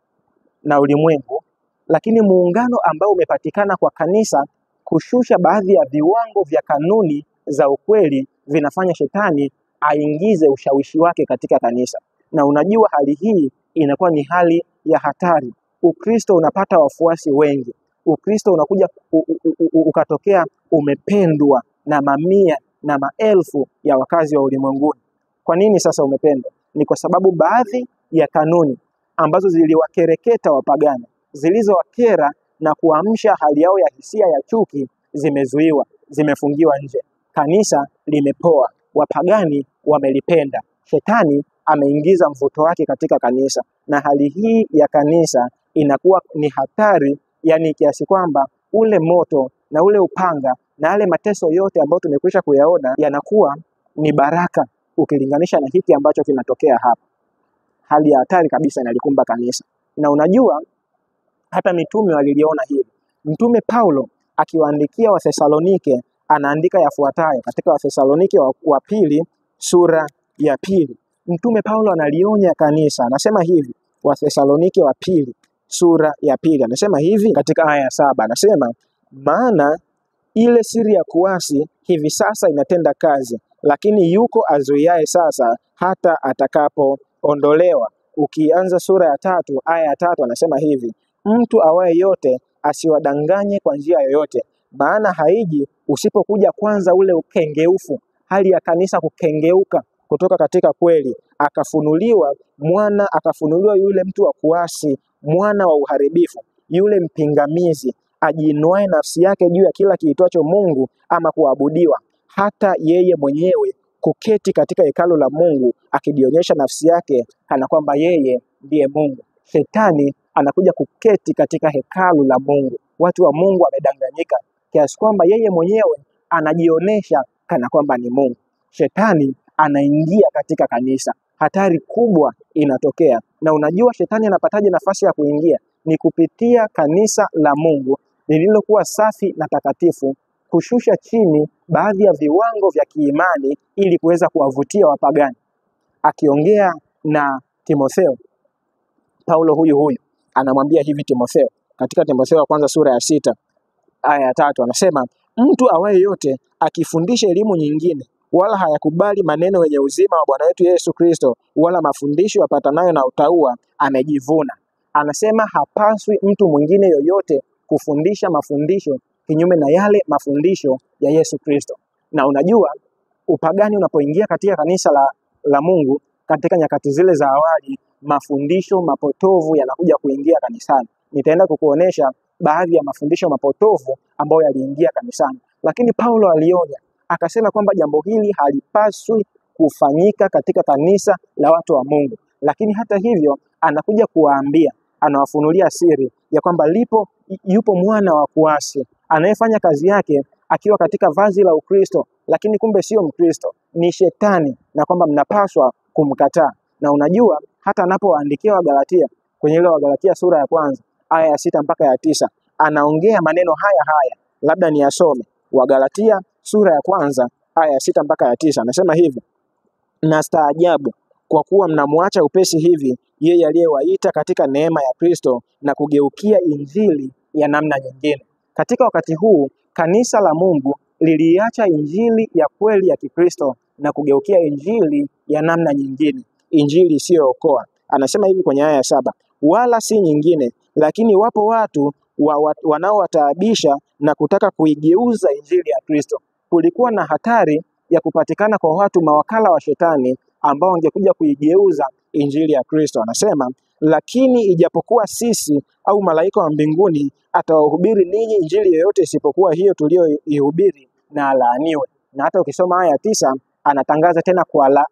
na ulimwengu, lakini muungano ambao umepatikana kwa kanisa kushusha baadhi ya viwango vya kanuni za ukweli, vinafanya shetani aingize ushawishi wake katika kanisa. Na unajua hali hii inakuwa ni hali ya hatari. Ukristo unapata wafuasi wengi. Ukristo unakuja ukatokea umependwa na mamia na maelfu ya wakazi wa ulimwenguni. Kwa nini sasa umependwa? Ni kwa sababu baadhi ya kanuni ambazo ziliwakereketa wapagani, zilizowakera na kuamsha hali yao ya hisia ya chuki, zimezuiwa, zimefungiwa nje. Kanisa limepoa, wapagani wamelipenda. Shetani ameingiza mvuto wake katika kanisa, na hali hii ya kanisa inakuwa ni hatari, yani kiasi kwamba ule moto na ule upanga na yale mateso yote ambayo tumekwisha kuyaona yanakuwa ni baraka ukilinganisha na hiki ambacho kinatokea hapa. Hali ya hatari kabisa inalikumba kanisa. Na unajua hata mitume waliliona hili. Mtume Paulo akiwaandikia Wathesalonike anaandika yafuatayo katika Wathesalonike wa pili sura ya 2. Mtume Paulo analionya kanisa, anasema hivi, Wathesalonike wa pili sura ya 2, anasema hivi katika aya ya 7, anasema maana ile siri ya kuasi hivi sasa inatenda kazi, lakini yuko azuiaye sasa hata atakapoondolewa. Ukianza sura ya 3 aya ya 3 anasema hivi, mtu awaye yote asiwadanganye kwa njia yoyote, maana haiji usipokuja kwanza ule ukengeufu, hali ya kanisa kukengeuka kutoka katika kweli, akafunuliwa yule mtu wa kuasi, mwana wa uharibifu, yule mpingamizi, ajiinuaye nafsi yake juu ya kila kiitwacho Mungu ama kuabudiwa, hata yeye mwenyewe kuketi katika hekalu la Mungu, akijionyesha nafsi yake kana kwamba yeye ndiye Mungu. Shetani anakuja kuketi katika hekalu la Mungu. Watu wa Mungu wamedanganyika kiasi kwamba yeye mwenyewe anajionyesha kana kwamba ni Mungu. Shetani anaingia katika kanisa. Hatari kubwa inatokea. Na unajua shetani anapataje nafasi ya kuingia? Ni kupitia kanisa la Mungu lililokuwa safi na takatifu, kushusha chini baadhi ya viwango vya kiimani ili kuweza kuwavutia wapagani. Akiongea na Timotheo, Paulo huyu anamwambia hivi Timotheo, katika Timotheo wa kwanza sura ya 6 aya ya 3, anasema mtu awaye yote akifundisha elimu nyingine, wala hayakubali maneno yenye uzima wa Bwana wetu Yesu Kristo, wala mafundisho yapatanayo na utauwa, amejivuna. Anasema hapaswi mtu mwingine yoyote kufundisha mafundisho kinyume na yale mafundisho ya Yesu Kristo. Na unajua upagani unapoingia katika kanisa la Mungu katika nyakati zile za awali, mafundisho mapotovu yanakuja kuingia kanisani. Nitaenda kukuonesha baadhi ya mafundisho mapotovu ambayo yaliingia kanisani. Lakini Paulo alionya, akasema kwamba jambo hili halipaswi kufanyika katika kanisa la watu wa Mungu. Lakini hata hivyo anakuja kuwaambia, anawafunulia siri ya kwamba yupo mwana wa kuasi anayefanya kazi yake akiwa katika vazi la Ukristo, lakini kumbe sio Mkristo, ni shetani, na kwamba mnapaswa kumkataa. Na unajua hata anapowaandikia Wagalatia kwenye ile Wagalatia sura ya kwanza aya ya 6 mpaka ya 9, anaongea maneno haya. Labda ni yasome. Wagalatia sura ya kwanza aya ya 6 mpaka ya 9, anasema hivi, na staajabu kwa kuwa mnamwacha upesi hivi yeye aliyewaita katika neema ya Kristo na kugeukia injili ya namna nyingine. Katika wakati huu kanisa la Mungu liliacha injili ya kweli ya Kikristo na kugeukia injili ya namna nyingine, injili isiyookoa. Anasema hivi kwenye aya ya 7, wala si nyingine, lakini wapo watu wanaowataabisha na kutaka kuigeuza injili ya Kristo. Kulikuwa na hatari ya kupatikana kwa watu mawakala wa shetani ambao wangekuja kuigeuza injili ya Kristo. Anasema, lakini ijapokuwa sisi au malaika wa mbinguni atawahubiri ninyi injili yoyote isipokuwa hiyo tuliyoihubiri, na alaaniwe. Na hata ukisoma aya ya 9 anatangaza tena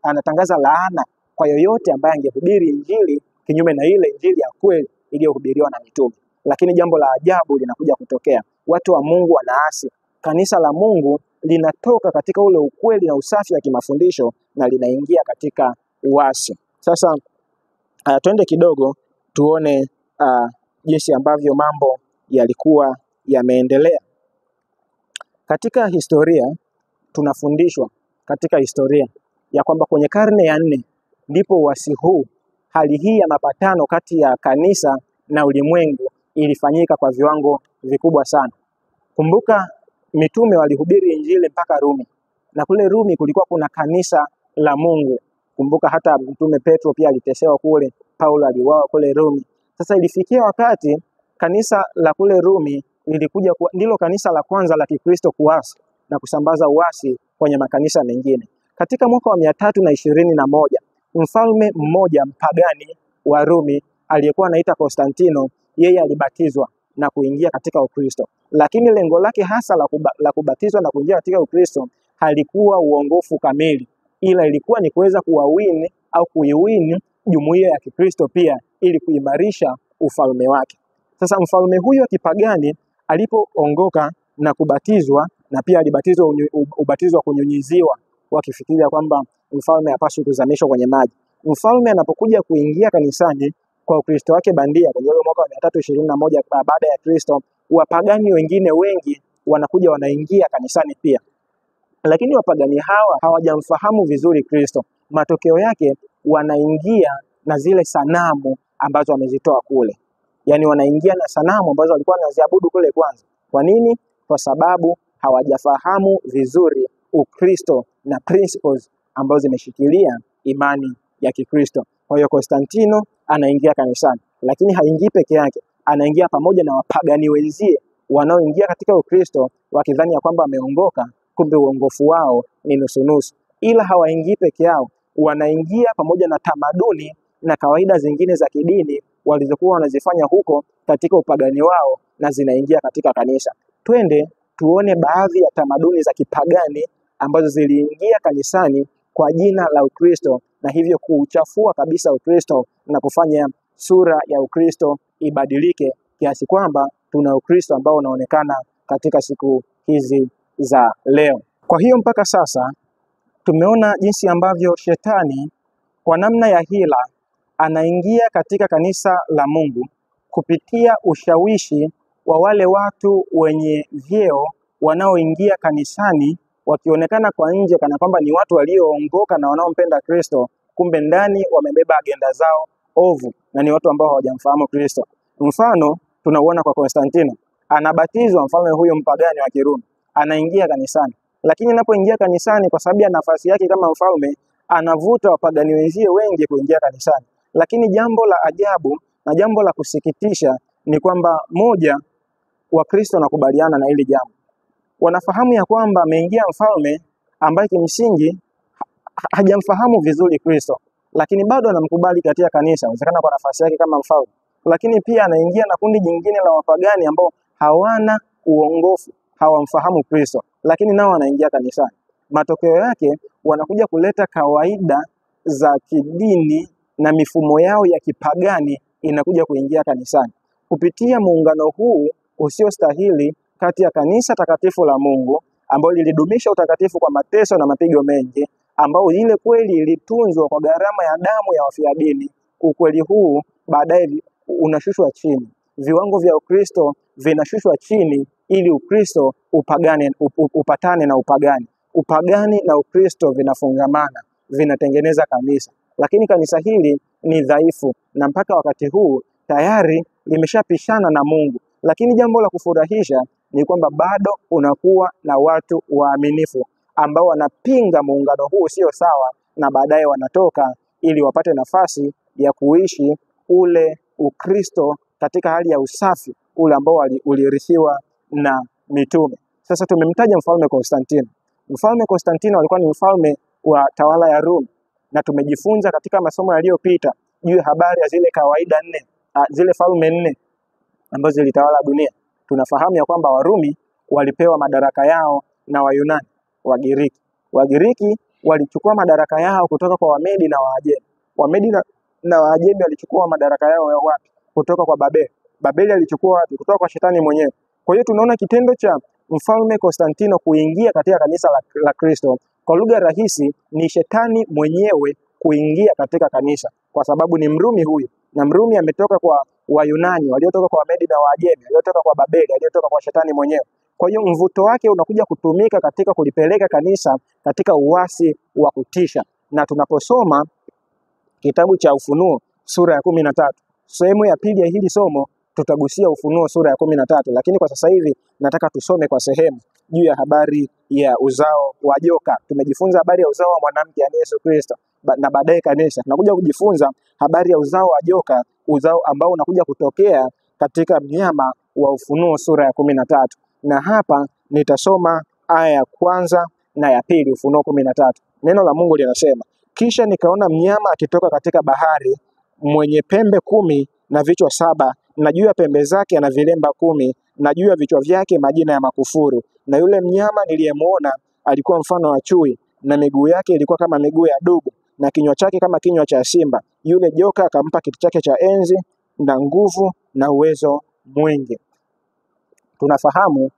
anatangaza laana kwa yoyote ambaye angehubiri injili kinyume na ile injili ya kweli iliyohubiriwa na mitume. Lakini jambo la ajabu linakuja kutokea. Watu wa Mungu wanaasi. Kanisa la Mungu linatoka katika ule ukweli na usafi wa kimafundisho na linaingia katika uasi. Sasa twende kidogo tuone jinsi ambavyo mambo yalikuwa yameendelea. Katika historia tunafundishwa katika historia ya kwamba kwenye karne ya 4 ndipo uasi huu, hali hii ya mapatano kati ya kanisa na ulimwengu ilifanyika kwa viwango vikubwa sana. Kumbuka mitume walihubiri injili mpaka Rumi, na kule Rumi kulikuwa kuna kanisa la Mungu. Kumbuka hata mtume Petro pia alitesewa kule, Paulo aliuawa kule Rumi. Sasa ilifikia wakati kanisa la kule Rumi ndilo kanisa la kwanza la Kikristo kuasi na kusambaza uasi kwenye makanisa mengine. Katika mwaka wa 321 mfalme mmoja mpagani wa Rumi aliyekuwa anaitwa Konstantino, yeye alibatizwa na kuingia katika Ukristo. Lakini lengo lake hasa la kubatizwa na kuingia katika Ukristo halikuwa uongofu kamili, ila ilikuwa ni kuweza kuwawini au kuiwini jumuiya ya Kikristo pia ili kuimarisha ufalme wake. Sasa mfalme huyo wa kipagani alipoongoka na kubatizwa, na pia alibatizwa ubatizo wa kunyunyiziwa, wakifikiria kwamba mfalme hapaswi kuzamishwa kwenye maji. Mfalme anapokuja kuingia kanisani kwa Ukristo wake bandia kwenye mwaka wa 321 baada ya Kristo, wapagani wengine wengi wanaingia kanisani pia. Lakini wapagani hawa hawajamfahamu vizuri Kristo. Matokeo yake wanaingia na zile sanamu ambazo wamezitoa kule. Yaani wanaingia na sanamu ambazo walikuwa wanaziabudu kule kwanza. Kwa nini? Kwa sababu hawajafahamu vizuri Ukristo na principles ambazo zimeshikilia imani ya Kikristo. Kwa hiyo Konstantino anaingia kanisani, lakini haingii peke yake, anaingia pamoja na wapagani wenzie wanaoingia katika Ukristo wakidhani ya kwamba wameongoka, kumbe uongofu wao ni nusu-nusu. Ila hawaingii peke yao, wanaingia pamoja na tamaduni na kawaida zingine za kidini walizokuwa wanazifanya huko katika upagani wao, na zinaingia katika kanisa. Twende tuone baadhi ya tamaduni za kipagani ambazo ziliingia kanisani kwa jina la Ukristo, na hivyo kuuchafua kabisa Ukristo na kufanya sura ya Ukristo ibadilike kiasi kwamba tuna Ukristo ambao unaonekana katika siku hizi za leo. Kwa hiyo mpaka sasa tumeona jinsi ambavyo shetani kwa namna ya hila anaingia katika kanisa la Mungu kupitia ushawishi wa wale watu wenye vyeo wanaoingia kanisani wakionekana kwa nje kana kwamba ni watu walioongoka na wanaompenda Kristo, kumbe ndani wamebeba agenda zao ovu na ni watu ambao hawajamfahamu Kristo. Mfano tunauona kwa Konstantino. Anabatizwa mfalme huyo mpagani wa Kirumi, anaingia kanisani. Lakini anapoingia kanisani, kwa sababu ya nafasi yake kama mfalme, anavuta wapagani wenzie wengi kuingia kanisani. Lakini jambo la ajabu na jambo la kusikitisha ni kwamba moja, Wakristo wanakubaliana na hili jambo. Wanafahamu ya kwamba ameingia mfalme ambaye kimsingi hajamfahamu vizuri Kristo, lakini bado anamkubali katika kanisa, inawezekana kwa nafasi yake kama mfalme. Lakini pia anaingia na kundi jingine la wapagani ambao hawana uongofu, hawamfahamu Kristo, lakini nao wanaingia kanisani. Matokeo yake wanakuja kuleta kawaida za kidini na mifumo yao ya kipagani inakuja kuingia kanisani. Kupitia muungano huu usiostahili kati ya kanisa takatifu la Mungu ambao lilidumisha utakatifu kwa mateso na mapigo mengi, ambao ile kweli ilitunzwa kwa gharama ya damu ya wafia dini, ukweli huu baadaye unashushwa chini. Viwango vya Ukristo vinashushwa chini ili Ukristo upatane na upagani. Upagani na Ukristo vinafungamana, vinatengeneza kanisa. Lakini kanisa hili ni dhaifu na mpaka wakati huu tayari limeshapishana na Mungu. Lakini jambo la kufurahisha ni kwamba bado unakuwa na watu waaminifu ambao wanapinga muungano huu sio sawa, na baadaye wanatoka ili wapate nafasi ya kuishi ule Ukristo katika hali ya usafi ule ambao ulirithiwa na mitume. Sasa tumemtaja mfalme Konstantino. Mfalme Konstantino alikuwa ni mfalme wa tawala ya Rumi, na tumejifunza katika masomo yaliyopita juu ya habari ya zile kawaida nne, zile falme nne ambazo zilitawala dunia. Tunafahamu ya kwamba Warumi walipewa madaraka yao na Wayunani, Wagiriki. Wagiriki walichukua madaraka yao kutoka kwa Wamedi na Waajemi. Wamedi na Waajemi walichukua madaraka yao ya wapi? Kutoka kwa Babeli. Babeli alichukua wapi? Kutoka kwa shetani mwenyewe. Kwa hiyo tunaona kitendo cha mfalme Konstantino kuingia katika kanisa la Kristo, kwa lugha rahisi ni shetani mwenyewe kuingia katika kanisa, kwa sababu ni Mrumi huyu, na Mrumi ametoka kwa Wayunani waliotoka kwa Wamedi na Waajemi, waliotoka kwa Babeli, waliotoka kwa shetani mwenyewe. Kwa hiyo mvuto wake unakuja kutumika katika kulipeleka kanisa katika uasi wa kutisha. Na tunaposoma kitabu cha Ufunuo sura ya 13, sehemu ya pili ya hili somo tutagusia Ufunuo sura ya 13, lakini kwa sasa hivi nataka tusome kwa sehemu juu ya habari ya uzao wa joka. Tumejifunza habari ya uzao wa mwanamke yani Yesu Kristo, na baadaye kanisa. Tunakuja kujifunza habari ya uzao wa joka, uzao ambao unakuja kutokea katika mnyama wa Ufunuo sura ya 13. Na hapa nitasoma aya ya kwanza na ya pili, Ufunuo 13. Neno la Mungu linasema, kisha nikaona mnyama akitoka katika bahari, mwenye pembe 10 na vichwa 7, na juu ya pembe zake ana vilemba 10, na juu ya vichwa vyake majina ya makufuru. Na yule mnyama niliyemuona alikuwa mfano wa chui, na miguu yake ilikuwa kama miguu ya dubu, na kinywa chake kama kinywa cha simba. Yule joka akampa kiti chake cha enzi na nguvu na uwezo mwingi. Tunafahamu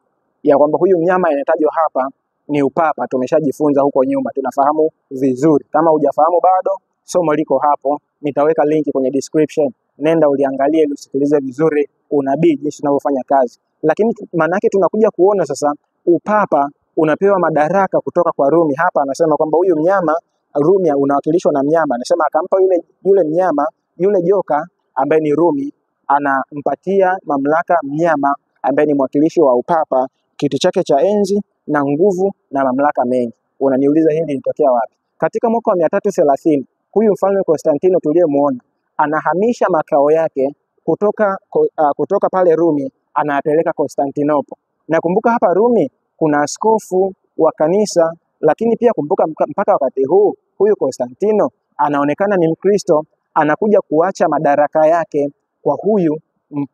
ya kwamba huyu mnyama anayetajwa hapa ni upapa. Tumeshajifunza huko nyuma, tunafahamu vizuri. Kama hujafahamu bado, somo liko hapo, nitaweka linki kwenye description. Nenda uliangalie ili usikilize vizuri unabii jinsi unavyofanya kazi. Lakini maana yake tunakuja kuona sasa upapa unapewa madaraka kutoka kwa Rumi. Hapa anasema kwamba huyu mnyama, Rumi unawakilishwa na mnyama, anasema akampa yule mnyama, yule joka ambaye ni Rumi, anampatia mamlaka mnyama ambaye ni mwakilishi wa upapa, kiti chake cha enzi na nguvu na mamlaka mengi. Unaniuliza hili litokea wapi? Katika mwaka wa 330 huyu mfalme Konstantino tuliyemuona anahamisha makao yake kutoka pale Rumi, anapeleka Konstantinopo. Na kumbuka hapa Rumi kuna askofu wa kanisa, lakini pia kumbuka mpaka wakati huu huyu Konstantino anaonekana ni Mkristo, anakuja kuacha madaraka yake kwa huyu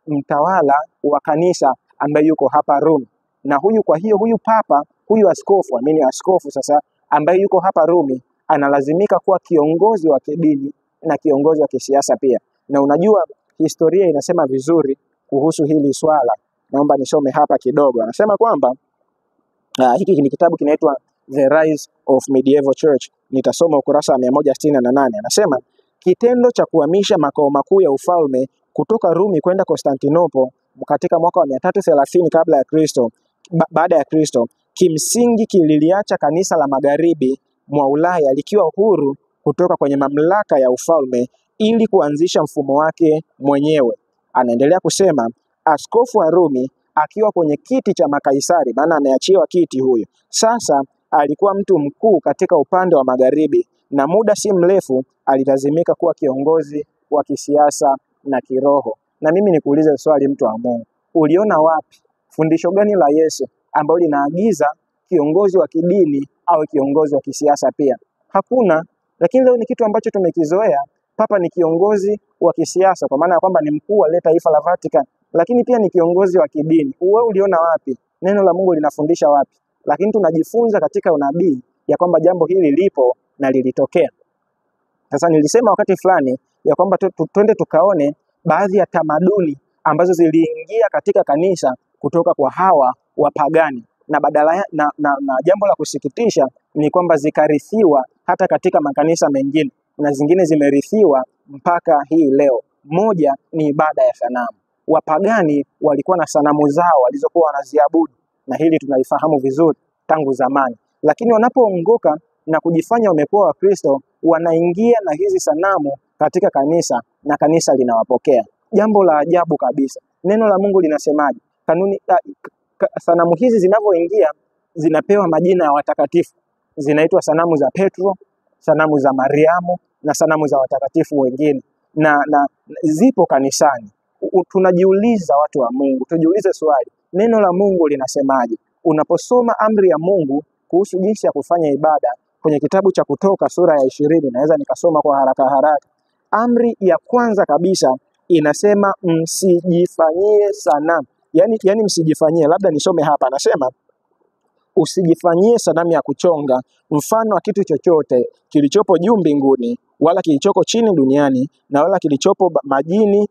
mtawala wa kanisa ambaye yuko hapa Rumi. Na huyu papa, huyu askofu sasa ambaye yuko hapa Rumi analazimika kuwa kiongozi wa kidini na kiongozi wa kisiasa pia. Na unajua historia inasema vizuri kuhusu hili swala. Naomba nisome hapa kidogo. Anasema kwamba hiki ni kitabu kinaitwa The Rise of Medieval Church. Nitasoma ukurasa wa 168. Anasema kitendo cha kuhamisha makao makuu ya ufalme kutoka Rumi kwenda Konstantinopo katika mwaka wa 330 kabla ya Kristo, baada ya Kristo, kimsingi kililiacha kanisa la magharibi mwa Ulaya likiwa huru kutoka kwenye mamlaka ya ufalme ili kuanzisha mfumo wake mwenyewe. Anaendelea kusema, askofu wa Rumi akiwa kwenye kiti cha makaisari, maana ameachiwa kiti huyu, sasa alikuwa mtu mkuu katika upande wa magharibi, na muda si mrefu alilazimika kuwa kiongozi wa kisiasa na kiroho. Na mimi nikuulize swali, mtu wa Mungu, uliona wapi fundisho gani la Yesu ambalo linaagiza kiongozi wa kidini au kiongozi wa kisiasa pia? Hakuna. Lakini leo ni kitu ambacho tumekizoea. Papa ni kiongozi wa kisiasa kwa maana ya kwamba ni mkuu wa taifa la Vatican, lakini pia ni kiongozi wa kidini. Wewe uliona wapi? Neno la Mungu linafundisha wapi? Lakini tunajifunza katika unabii ya kwamba jambo hili lipo na lilitokea. Sasa nilisema wakati fulani ya kwamba twende tukaone baadhi ya tamaduni ambazo ziliingia katika kanisa kutoka kwa hawa wapagani, na badala na jambo la kusikitisha ni kwamba zikarithiwa hata katika makanisa mengine, na zingine zimerithiwa mpaka hii leo. Moja ni ibada ya sanamu. Wapagani walikuwa na sanamu zao walizokuwa wanaziabudu, na hili tunalifahamu vizuri tangu zamani. Lakini wanapoongoka na kujifanya wamekuwa Wakristo, wanaingia na hizi sanamu katika kanisa na kanisa linawapokea. Jambo la ajabu kabisa. Neno la Mungu linasemaje? sanamu hizi zinavyoingia zinapewa majina ya watakatifu. Zinaitwa sanamu za Petro, sanamu za Mariamu na sanamu za watakatifu wengine, na zipo kanisani. Tunajiuliza, watu wa Mungu, tujiulize swali, neno la Mungu linasemaje? Unaposoma amri ya Mungu kuhusu jinsi ya kufanya ibada kwenye kitabu cha Kutoka sura ya 20, naweza nikasoma kwa haraka haraka. Amri ya kwanza kabisa inasema msijifanyie sanamu. Yani msijifanyie, labda nisome hapa, anasema usijifanyie sanamu ya kuchonga mfano wa kitu chochote kilichopo juu mbinguni, wala kilichoko chini duniani, na wala kilichopo majini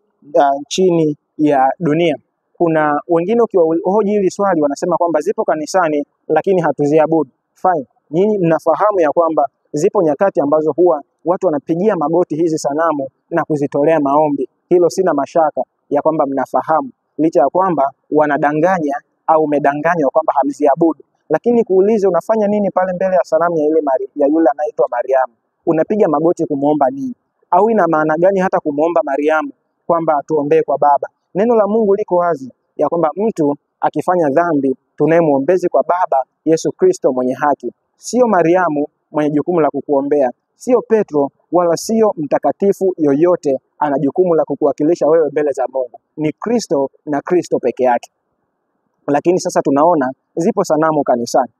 chini ya dunia. Kuna wengine ukiwahoji hili swali wanasema kwamba zipo kanisani lakini hatuziabudu. Fine. Nyinyi mnafahamu ya kwamba zipo nyakati ambazo huwa watu wanapigia magoti hizi sanamu na kuzitolea maombi. Hilo sina mashaka ya kwamba mnafahamu, licha ya kwamba wanadanganya au umedanganywa kwamba hamziabudu. Lakini kuulize, unafanya nini pale mbele ya sanamu ya yule anaitwa Mariamu? Unapiga magoti kumuomba nini? Au ina maana gani hata kumuomba Mariamu kwamba atuombee kwa Baba? Neno la Mungu liko wazi ya kwamba mtu akifanya dhambi tunaye muombezi kwa Baba, Yesu Kristo mwenye haki. Sio Mariamu mwenye jukumu la kukuombea, sio Petro, wala sio mtakatifu yoyote ana jukumu la kukuwakilisha wewe mbele za Mungu. Ni Kristo na Kristo peke yake. Lakini sasa tunaona zipo sanamu kanisani.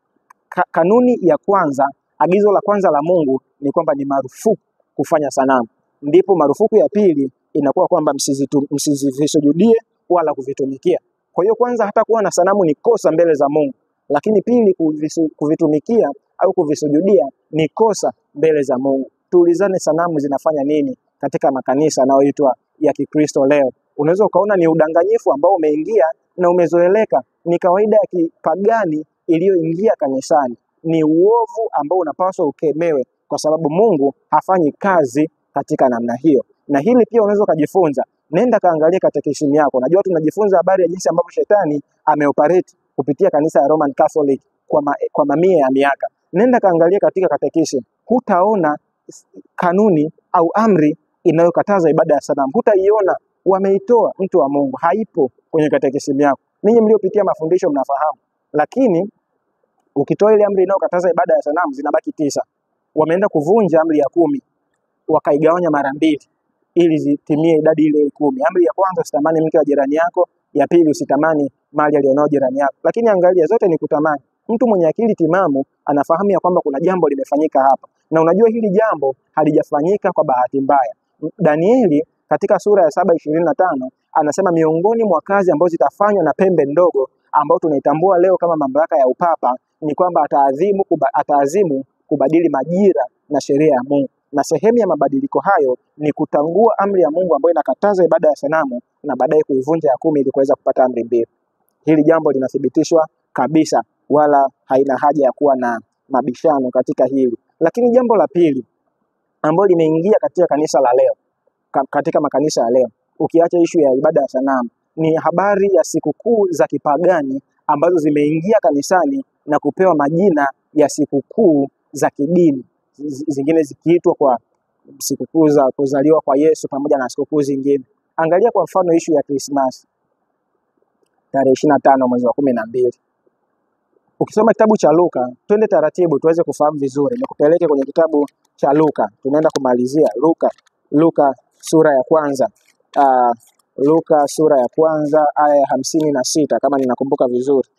Kanuni ya kwanza, agizo la kwanza la Mungu ni kwamba ni marufuku kufanya sanamu. Ndipo marufuku ya pili inakuwa kwamba msivisujudie wala kuvitumikia. Kwa hiyo kwanza, hata kuwa na sanamu ni kosa mbele za Mungu, lakini pili, kuvitumikia au kuvisujudia ni kosa mbele za Mungu. Tuulizane, sanamu zinafanya nini katika makanisa yanayoitwa ya Kikristo leo? Unaweza ukaona ni udanganyifu ambao umeingia na umezoeleka, ni kawaida ya kipagani iliyoingia kanisani. Ni uovu ambao unapaswa ukemewe, kwa sababu Mungu hafanyi kazi katika namna hiyo. Na hili pia unaweza kujifunza. Nenda kaangalia katekisimu yako. Najua tunajifunza habari ya jinsi ambavyo shetani ameoperate kupitia kanisa ya Roman Catholic kwa mamia ya miaka. Nenda kaangalia katika katekisimu. Hutaona kanuni au amri inayokataza ibada ya sanamu. Hutaiona. Wameitoa, mtu wa Mungu, haipo kwenye katekisimu yako. Ninyi mliopitia mafundisho mnafahamu. Lakini ukitoa ile amri inayokataza ibada ya sanamu, zinabaki 9. Wameenda kuvunja amri ya 10, wakaigawanya mara 2 ili zitimie idadi ile 10. Amri ya kwanza, usitamani mke wa jirani yako. Ya pili, usitamani mali alionao jirani yako. Lakini angalia, zote ni kutamani. Mtu mwenye akili timamu anafahamu ya kwamba kuna jambo limefanyika hapa. Na unajua hili jambo halijafanyika kwa bahati mbaya. Danieli katika sura ya 7:25 anasema miongoni mwa kazi ambazo zitafanywa na pembe ndogo ambao tunaitambua leo kama mamlaka ya upapa ni kwamba ataazimu kubadili majira na sheria ya Mungu. Na sehemu ya mabadiliko hayo ni kutangua amri ya Mungu ambayo inakataza ibada ya sanamu na baadaye kuivunja ya 10 ili kuweza kupata amri 2. Hili jambo linathibitishwa kabisa, wala haina haja ya kuwa na mabishano katika hili. Lakini jambo la pili ambalo limeingia katika kanisa la leo, katika makanisa ya leo, ukiacha ishu ya ibada ya sanamu, ni habari ya sikukuu za kipagani ambazo zimeingia kanisani na kupewa majina ya sikukuu za kidini, zingine zikiitwa kwa sikukuu za kuzaliwa kwa Yesu pamoja na sikukuu zingine. Angalia kwa mfano ishu ya Krismasi tarehe 25 mwezi wa 12. Ukisoma kitabu cha Luka, twende taratibu tuweze kufahamu vizuri. Nikupeleke kwenye kitabu cha Luka. Tunaenda kumalizia Luka sura ya kwanza. Luka sura ya kwanza aya ya 56 kama ninakumbuka vizuri.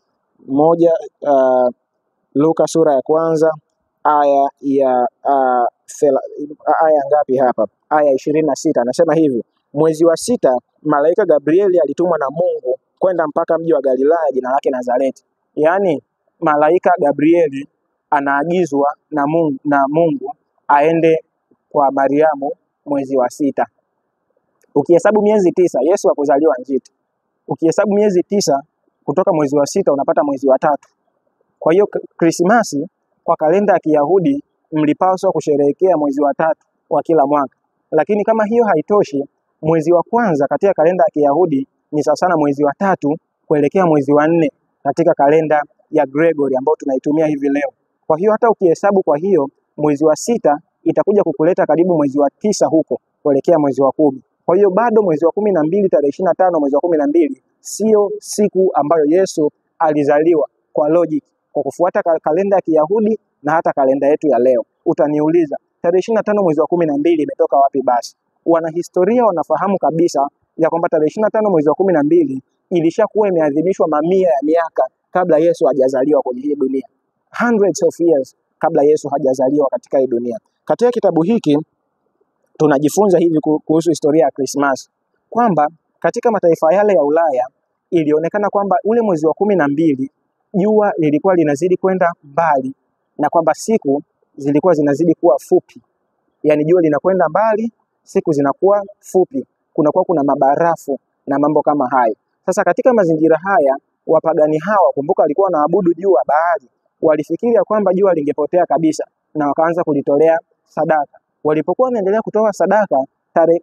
Luka sura ya kwanza aya ya aya ngapi hapa? Aya 26. Anasema hivi: mwezi wa 6 malaika Gabrieli alitumwa na Mungu kwenda mpaka mji wa Galilaya jina lake Nazareti. Yaani malaika Gabrieli anaagizwa na Mungu aende kwa Mariamu mwezi wa 6. Ukihesabu miezi 9 Yesu hakuzaliwa njiti. Ukihesabu miezi 9 kutoka mwezi wa 6 unapata mwezi wa 3. Kwa hiyo Krismasi kwa kalenda ya Kiyahudi mlipaswa kusherehekea mwezi wa 3 wa kila mwaka. Lakini kama hiyo haitoshi, mwezi wa kwanza katika kalenda ya Kiyahudi ni sawa sana mwezi wa 3 kuelekea mwezi wa 4 katika kalenda ya Gregory ambayo tunaitumia hivi leo. Kwa hiyo hata ukihesabu, kwa hiyo mwezi wa 6 itakuja kukuleta karibu mwezi wa 9 huko kuelekea mwezi wa 10. Kwa hiyo bado mwezi wa 12 tarehe 25 mwezi wa 12 sio siku ambayo Yesu alizaliwa kwa logic, kwa kufuata kalenda ya Kiyahudi na hata kalenda yetu ya leo. Utaniuliza, tarehe 25 mwezi wa 12 imetoka wapi basi? Wanahistoria wanafahamu kabisa ya kwamba tarehe 25 mwezi wa 12 ilishakuwa imeadhimishwa mamia ya miaka kabla Yesu hajazaliwa kwenye hii dunia. Hundreds of years kabla Yesu hajazaliwa katika hii dunia. Katika kitabu hiki tunajifunza hivi kuhusu historia ya Christmas, kwamba katika mataifa yale ya Ulaya ilionekana kwamba ule mwezi wa 12 jua lilikuwa linazidi kwenda mbali na kwamba siku zilikuwa zinazidi kuwa fupi. Yaani jua linakwenda mbali, siku zinakuwa fupi. Kunakuwa kuna mabarafu na mambo kama hayo. Sasa katika mazingira haya, wapagani hawa, kumbuka walikuwa wanaabudu jua, baadhi walifikiria kwamba jua lingepotea kabisa na wakaanza kulitolea sadaka. Walipokuwa wanaendelea kutoa sadaka,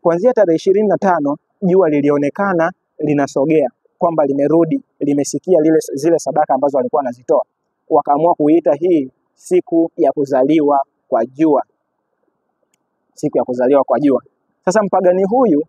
kuanzia tarehe 25 jua lilionekana linasogea, kwamba limerudi, limesikia zile sadaka ambazo walikuwa wanazitoa. Wakaamua kuita hii siku ya kuzaliwa kwa jua. Siku ya kuzaliwa kwa jua. Sasa mpagani huyu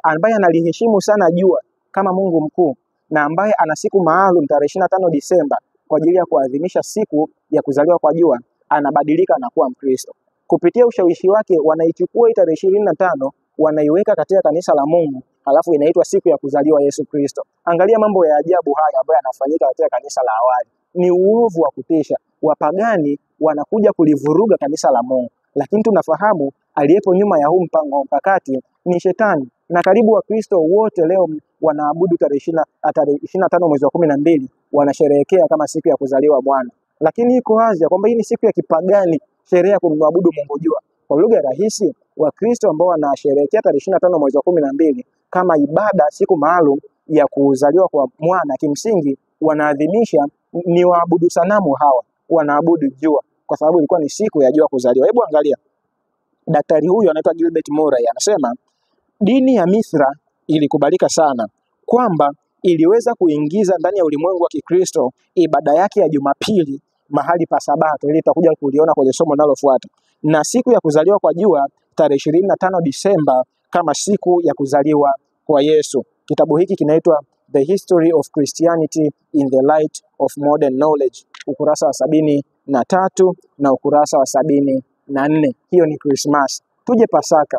ambaye analiheshimu sana jua kama Mungu mkuu, na ambaye ana siku maalum tarehe 25 Disemba kwa ajili ya kuadhimisha siku ya kuzaliwa kwa jua, anabadilika na kuwa Mkristo. Kupitia ushawishi wake wanaichukua hii tarehe 25 wanaiweka katika kanisa la Mungu, alafu inaitwa siku ya kuzaliwa Yesu Kristo. Angalia mambo ya ajabu haya ambayo yanafanyika katika kanisa la awali. Ni uovu wa kutisha. Wapagani wanakuja kulivuruga kanisa la Mungu. Lakini tunafahamu aliyepo nyuma ya huu mpango mkakati ni Shetani. Na karibu Wakristo wote leo wanaabudu tarehe 25 mwezi wa 12 wanasherehekea kama siku ya kuzaliwa Bwana. Lakini iko wazi kwamba hii ni siku ya kipagani, sherehe ya kumwabudu Mungu jua. Kwa lugha rahisi, Wakristo ambao wanasherehekea tarehe 25 mwezi wa 12 kama ibada, siku maalum ya kuzaliwa kwa mwana, kimsingi wanaadhimisha ni waabudu sanamu hawa, wanaabudu jua kwa sababu ilikuwa ni siku ya jua kuzaliwa. Hebu angalia. Daktari huyu anaitwa Gilbert Murray anasema dini ya Mithra ilikubalika sana kwamba iliweza kuingiza ndani ya ulimwengu wa Kikristo ibada yake ya Jumapili mahali pa Sabato, ili tutakuja kuliona kwenye somo linalofuata, na siku ya kuzaliwa kwa jua tarehe 25 Disemba kama siku ya kuzaliwa kwa Yesu. Kitabu hiki kinaitwa The History of Christianity in the Light of Modern Knowledge, ukurasa wa 73 na ukurasa wa 74. Hiyo ni Christmas. Tuje Pasaka.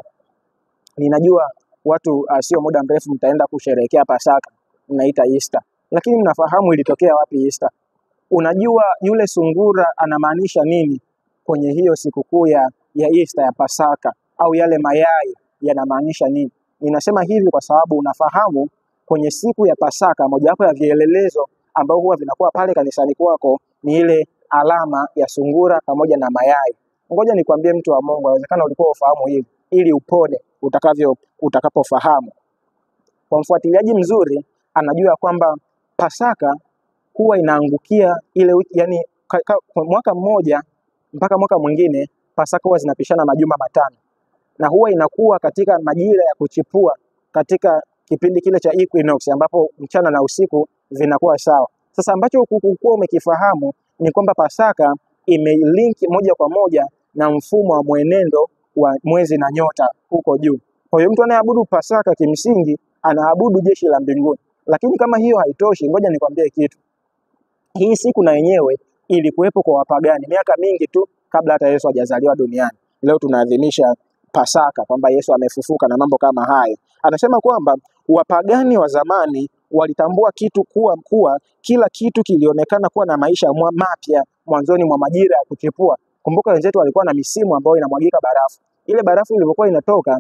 Ninajua watu sio muda mrefu mtaenda kusherehekea Pasaka, mnaita Easter. Lakini mnafahamu ilitokea wapi Easter? Unajua yule sungura anamaanisha nini kwenye hiyo sikukuu ya Easter ya Pasaka, au yale mayai yanamaanisha nini? Ninasema hivi kwa sababu unafahamu kwenye siku ya Pasaka mojawapo ya vielelezo ambao huwa vinakuwa pale kanisani kwako ni ile alama ya sungura pamoja na mayai. Ngoja nikwambie mtu wa Mungu, inawezekana ulikuwa ufahamu hili ili upone utakapofahamu. Kwa mfuatiliaji mzuri anajua kwamba Pasaka huwa inaangukia ile yani mwaka mmoja mpaka mwaka mwingine. Pasaka huwa zinapishana majuma 5 na huwa inakuwa katika majira ya kuchipua, katika kipindi kile cha equinox ambapo mchana na usiku vinakuwa sawa. Sasa ambacho hukuwa umekifahamu ni kwamba Pasaka imelink moja kwa moja na mfumo wa mwenendo wa mwezi na nyota huko juu. Kwa hiyo mtu anayeabudu Pasaka kimsingi anaabudu jeshi la mbinguni. Lakini kama hiyo haitoshi, ngoja nikwambie kitu. Hii siku na yenyewe ilikuwepo kwa wapagani miaka mingi tu kabla hata Yesu hajazaliwa duniani. Leo tunaadhimisha Pasaka kwamba Yesu amefufuka na mambo kama hayo. Anasema kwamba wapagani wa zamani walitambua kitu kuwa kila kitu kilionekana kuwa na maisha mapya mwanzoni mwa majira ya kuchipua. Kumbuka wenzetu walikuwa na misimu ambayo inamwagika barafu. Ile barafu ilipokuwa inatoka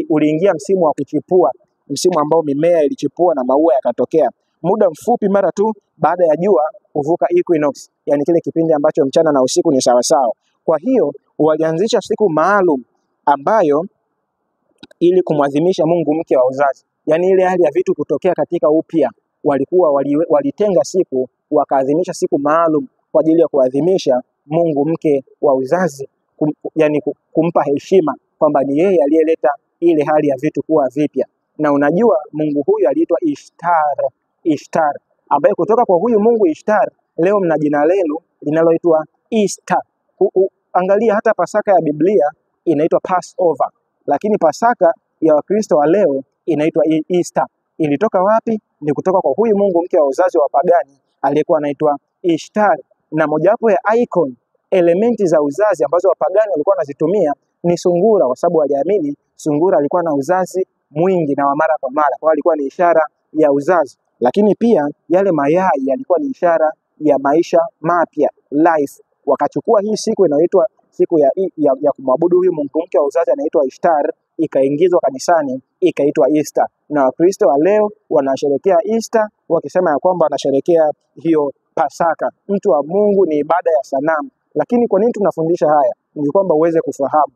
uliingia msimu wa kuchipua, msimu ambao mimea ilichipua na maua yakatokea. Muda mfupi mara tu baada ya jua kuvuka equinox, yani kile kipindi ambacho mchana na usiku ni sawasawa. Kwa hiyo walianzisha siku maalum ambayo ili kumwadhimisha Mungu mke wa uzazi. Yani ile hali ya vitu kutokea katika upya, walitenga siku wakaadhimisha siku maalum kwa ajili ya kuadhimisha Mungu mke wa uzazi, yani kumpa heshima kwamba ni yeye aliyeleta ile hali ya vitu kuwa vipya. Na unajua Mungu huyu aliitwa Ishtar, ambaye kutoka kwa huyu Mungu Ishtar leo mna jina lenu linaloitwa Easter. Angalia hata Pasaka ya Biblia inaitwa Passover, lakini Pasaka ya Wakristo wa leo inaitwa Easter. Ilitoka wapi? Ni kutoka kwa huyu Mungu mke wa uzazi wa pagani aliyekuwa anaitwa Ishtar, na mojawapo ya icon elementi za uzazi ambazo wapagani walikuwa wanazitumia ni sungura, kwa sababu waliamini sungura alikuwa na uzazi mwingi na wa mara kwa mara, kwa alikuwa ni ishara ya uzazi. Lakini pia yale mayai yalikuwa ni ishara ya maisha mapya, life. Wakachukua hii siku inayoitwa siku ya kumwabudu huyu mungu mke wa uzazi anaitwa Ishtar, ikaingizwa kanisani ikaitwa Easter, na Wakristo wa leo wanasherehekea Easter wakisema ya kwamba wanasherehekea hiyo Pasaka. Mtu wa Mungu ni ibada ya sanamu. Lakini kwa nini tunafundisha haya? Ni kwamba uweze kufahamu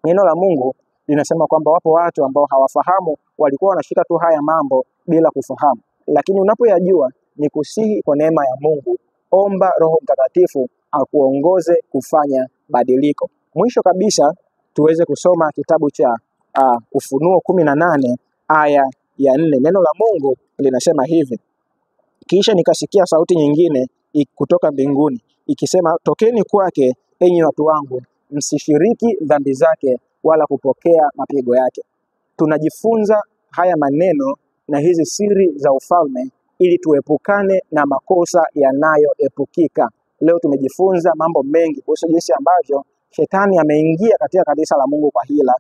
neno la Mungu linasema kwamba wapo watu ambao hawafahamu, walikuwa wanashika tu haya mambo bila kufahamu. Lakini unapoyajua, ni kusihi kwa neema ya Mungu, omba Roho Mtakatifu akuongoze kufanya badiliko. Mwisho kabisa tuweze kusoma kitabu cha Ufunuo 18 aya ya 4. Neno la Mungu linasema hivi: kisha nikasikia sauti nyingine kutoka mbinguni ikisema, tokeni kwake enyi watu wangu, msishiriki dhambi zake wala kupokea mapigo yake. Tunajifunza haya maneno na hizi siri za ufalme ili tuepukane na makosa yanayoepukika. Leo tumejifunza mambo mengi kuhusu jinsi ambavyo shetani ameingia katika kanisa la Mungu kwa hila.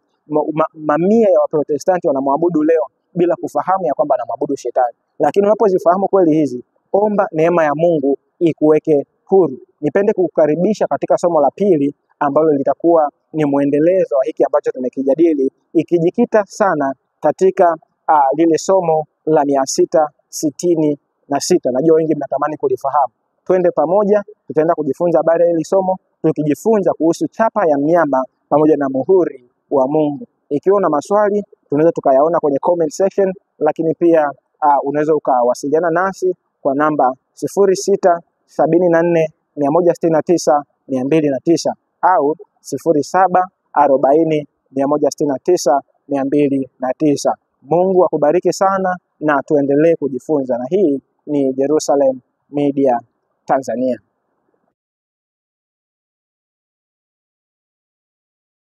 Mamia ya Waprotestanti wanamwabudu leo bila kufahamu ya kwamba anamwabudu shetani. Lakini unapozifahamu kweli hizi, omba neema ya Mungu ikuweke huru. Nipende kukukaribisha katika somo la pili ambalo litakuwa ni muendelezo wa hiki ambacho tumekijadili, ikijikita sana katika lile somo la 666. Najua wengi mnatamani kulifahamu. Twende pamoja, tutaenda kujifunza habari ya hili somo, tukijifunza kuhusu chapa ya mnyama pamoja na muhuri wa Mungu. Ikiwa una maswali, tunaweza tukayaona kwenye comment section, lakini pia unaweza ukawasiliana nasi kwa namba 0674169209 au 0740169209. Mungu akubariki sana na tuendelee kujifunza. Na hii ni Jerusalem Media Tanzania.